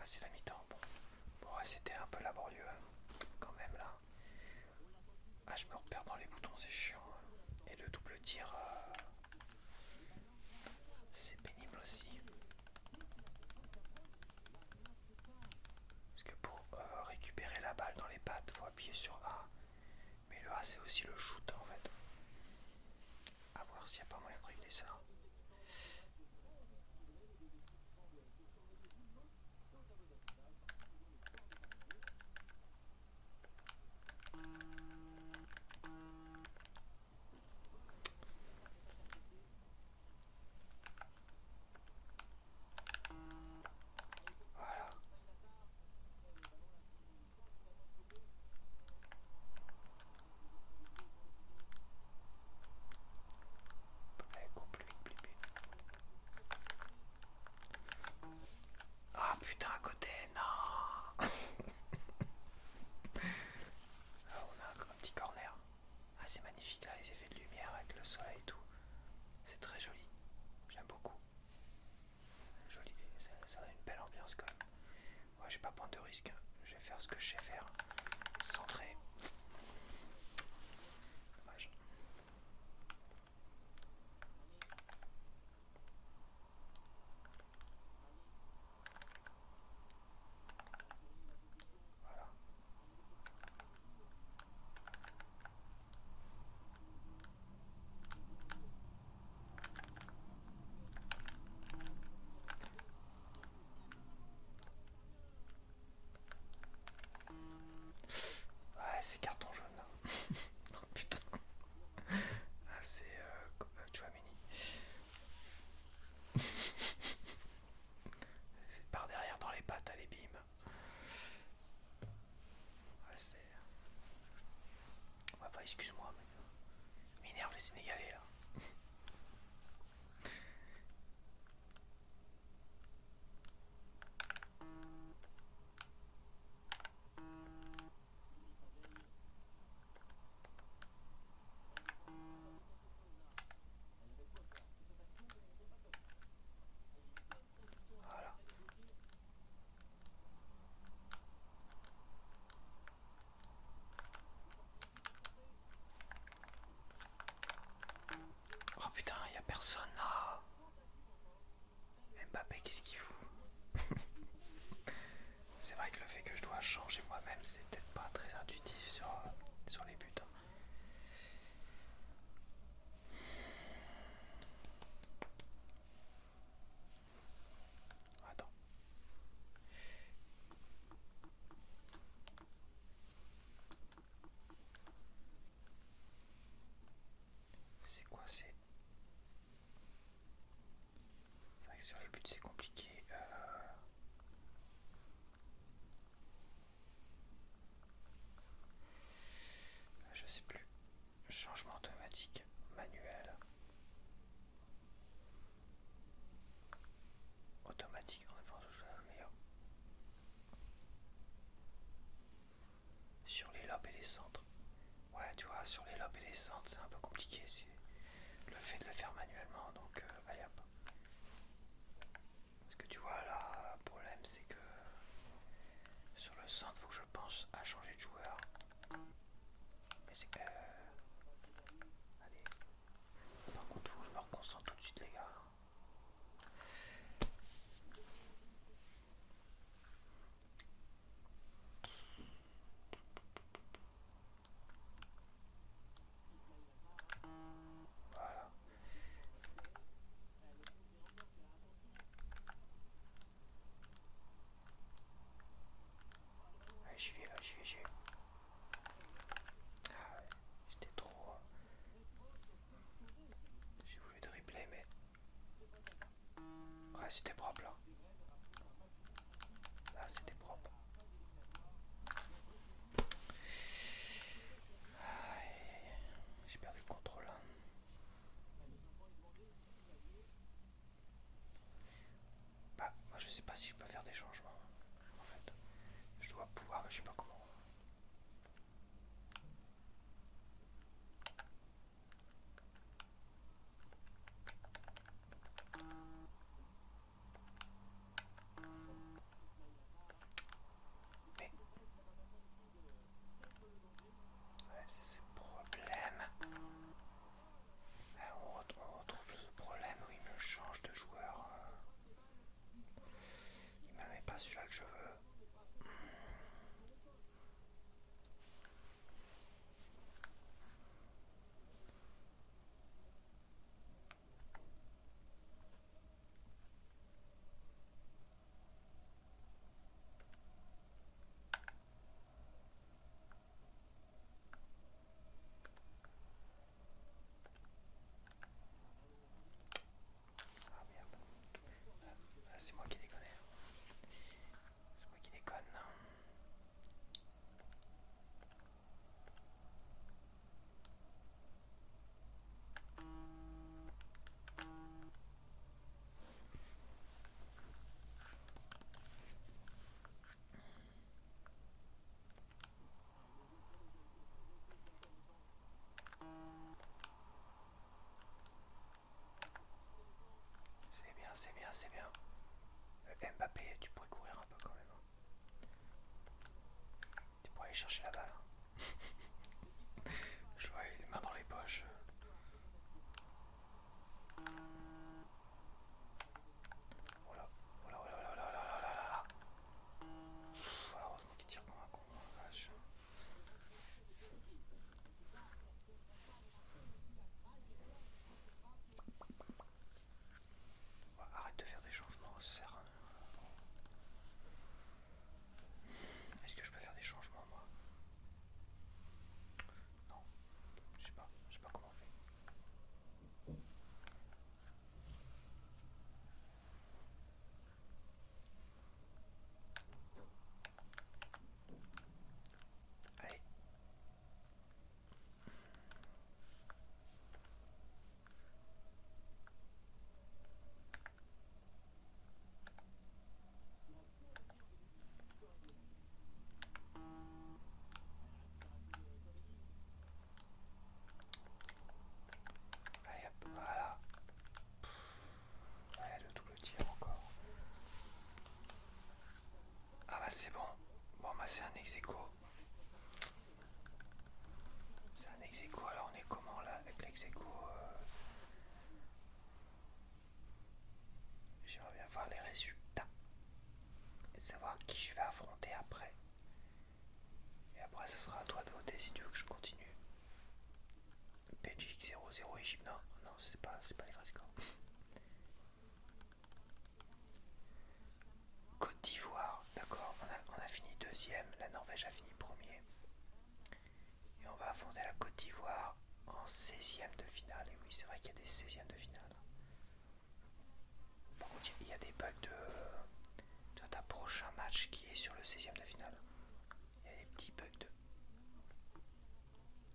Ah, c'est la mi-temps. Bon ouais, c'était un peu laborieux quand même là. Ah, je me repère dans les boutons, c'est chiant. Et le double tir, c'est pénible aussi. Parce que pour récupérer la balle dans les pattes, faut appuyer sur A. Mais le A, c'est aussi le shoot en fait. À voir s'il n'y a pas moyen de régler ça. Voilà. ce que je sais faire. Centrer. Dommage. Voilà. Ouais, c'est carton jaune là. Oh putain. Ah, c'est Chouameni. C'est par derrière dans les pattes, allez bim. Ouais, c'est. Ouais, bah excuse-moi, mais m'énerve les Sénégalais là. Voilà. Oh putain, y a personne là. Mbappé, qu'est-ce qu'il fout? C'est vrai que le fait que je dois changer moi-même, c'est peut-être pas très intuitif sur les buts, hein. Attends. C'est quoi? C'est vrai que sur les buts, c'est compliqué. Je sais plus. Changement automatique, manuel. Automatique, en défense, je suis meilleur. Sur les lobes et les centres. Ouais, tu vois, sur les lobes et les centres, c'est un peu compliqué. C'est le fait de le faire manuellement, donc allez hop. Parce que tu vois, là, le problème, c'est que sur le centre, faut que je pense à changer de joueur. Mais c'est que. Allez. Par contre, faut que je me reconcentre tout de suite, les gars. Voilà. Allez, j'y vais là, j'y vais. Ah ouais, j'étais trop. J'ai voulu dribbler, mais. Ouais, c'était propre là. Là, c'était propre. J'ai perdu le contrôle. Bah, moi je sais pas si je peux faire des changements. En fait, je dois pouvoir, mais je sais pas comment. chercher la balle. Je vois les mains dans les poches. Oh là, oh là, oh là, oh là, oh là, oh là, oh là. Heureusement qu'il tire comme un con, vache. Arrête de faire des changements, ça sert à rien. Est-ce que je peux faire des changements moi? Non, je sais pas comment on fait. Allez. Allez hop, voilà. Ouais, le double tir encore. Ah bah c'est bon. Bon bah c'est un ex-aequo. C'est un ex-aequo, alors on est comment là avec l'ex-aequo J'aimerais bien voir les résultats. Et savoir qui je vais affronter après. Et après ça sera à toi de voter si tu veux que je continue. Belgique 0-0 Égypte, non, non c'est pas les vrais scores. Côte d'Ivoire, d'accord, on a fini deuxième, la Norvège a fini premier. Et on va affronter la Côte d'Ivoire en 16e de finale. Et oui, c'est vrai qu'il y a des 16e de finale. Par contre, il y a des bugs de... Tu vois, ta prochain match qui est sur le 16e de finale. Il y a des petits bugs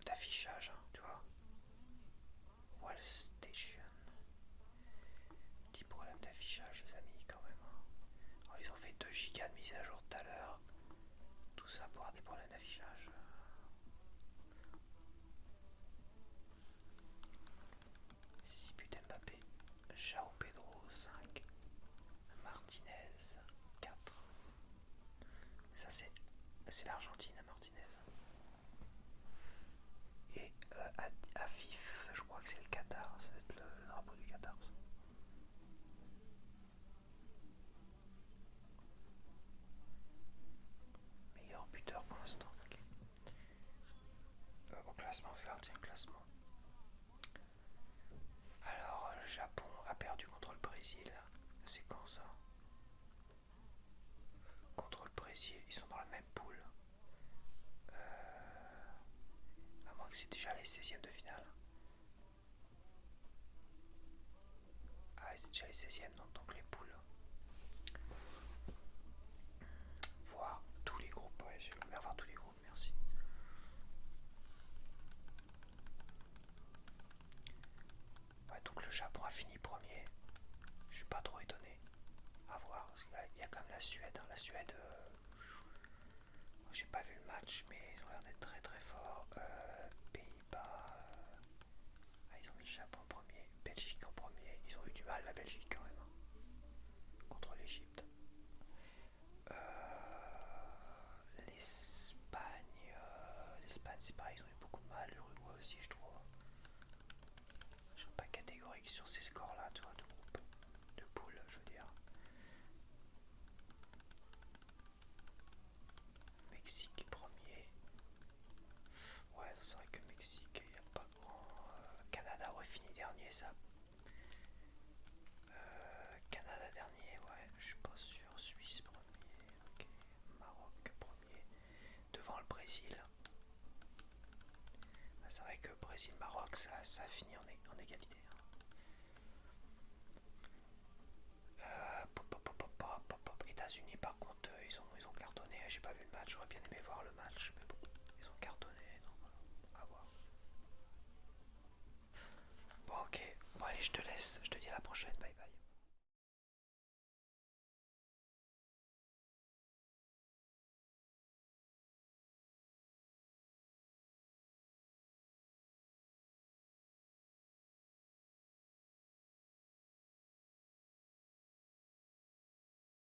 d'affichage, hein, tu vois. Wall Station. Petit problème d'affichage, les amis, quand même. Hein. Alors, ils ont fait 2 gigas de mise à jour tout à l'heure. Tout ça pour avoir des problèmes d'affichage. 6 buts Mbappé. João Pedro 5. Martinez 4. Ça c'est l'Argentine, Martinez. Et Afif, je crois que c'est le Qatar, ça va être le drapeau du Qatar. Meilleur buteur pour l'instant. Okay. Au classement, faire tiens, classement. Alors, le Japon a perdu contre le Brésil. C'est quand ça? Contre le Brésil, ils sont dans la même poule. À moins que c'est déjà les 16e de finale. Ah, c'est déjà les 16e, donc les poules. Voir tous les groupes, ouais, j'aimerais voir tous les groupes, merci. Ouais, donc le Japon a fini premier. Je suis pas trop étonné. À voir, parce qu'il y a quand même la Suède. Hein. La Suède, j'ai pas vu le match, mais ils ont l'air d'être très très forts. Pays-Bas, ils ont mis le Japon en premier. Belgique en premier. Ils ont eu du mal, la Belgique quand même. Hein, contre l'Égypte. L'Espagne, c'est pareil, ils ont eu beaucoup de mal. L'Uruguay aussi, je trouve. Je suis pas catégorique sur ces scores-là, tu vois, de groupe, de poule, je veux dire. Mexique premier. Ouais, c'est vrai que Mexique, il n'y a pas grand. Canada aurait fini dernier, ça. Canada dernier, ouais, je suis pas sûr. Suisse premier, ok. Maroc premier. Devant le Brésil. Bah, c'est vrai que Brésil-Maroc, ça finit en égalité. Hein. États-Unis, par contre, ils ont cartonné. J'ai pas vu le match, j'aurais bien aimé voir le match, mais bon, ils ont cartonné, donc voilà, à voir. Bon, ok, bon, allez, je te laisse, je te dis à la prochaine, bye bye.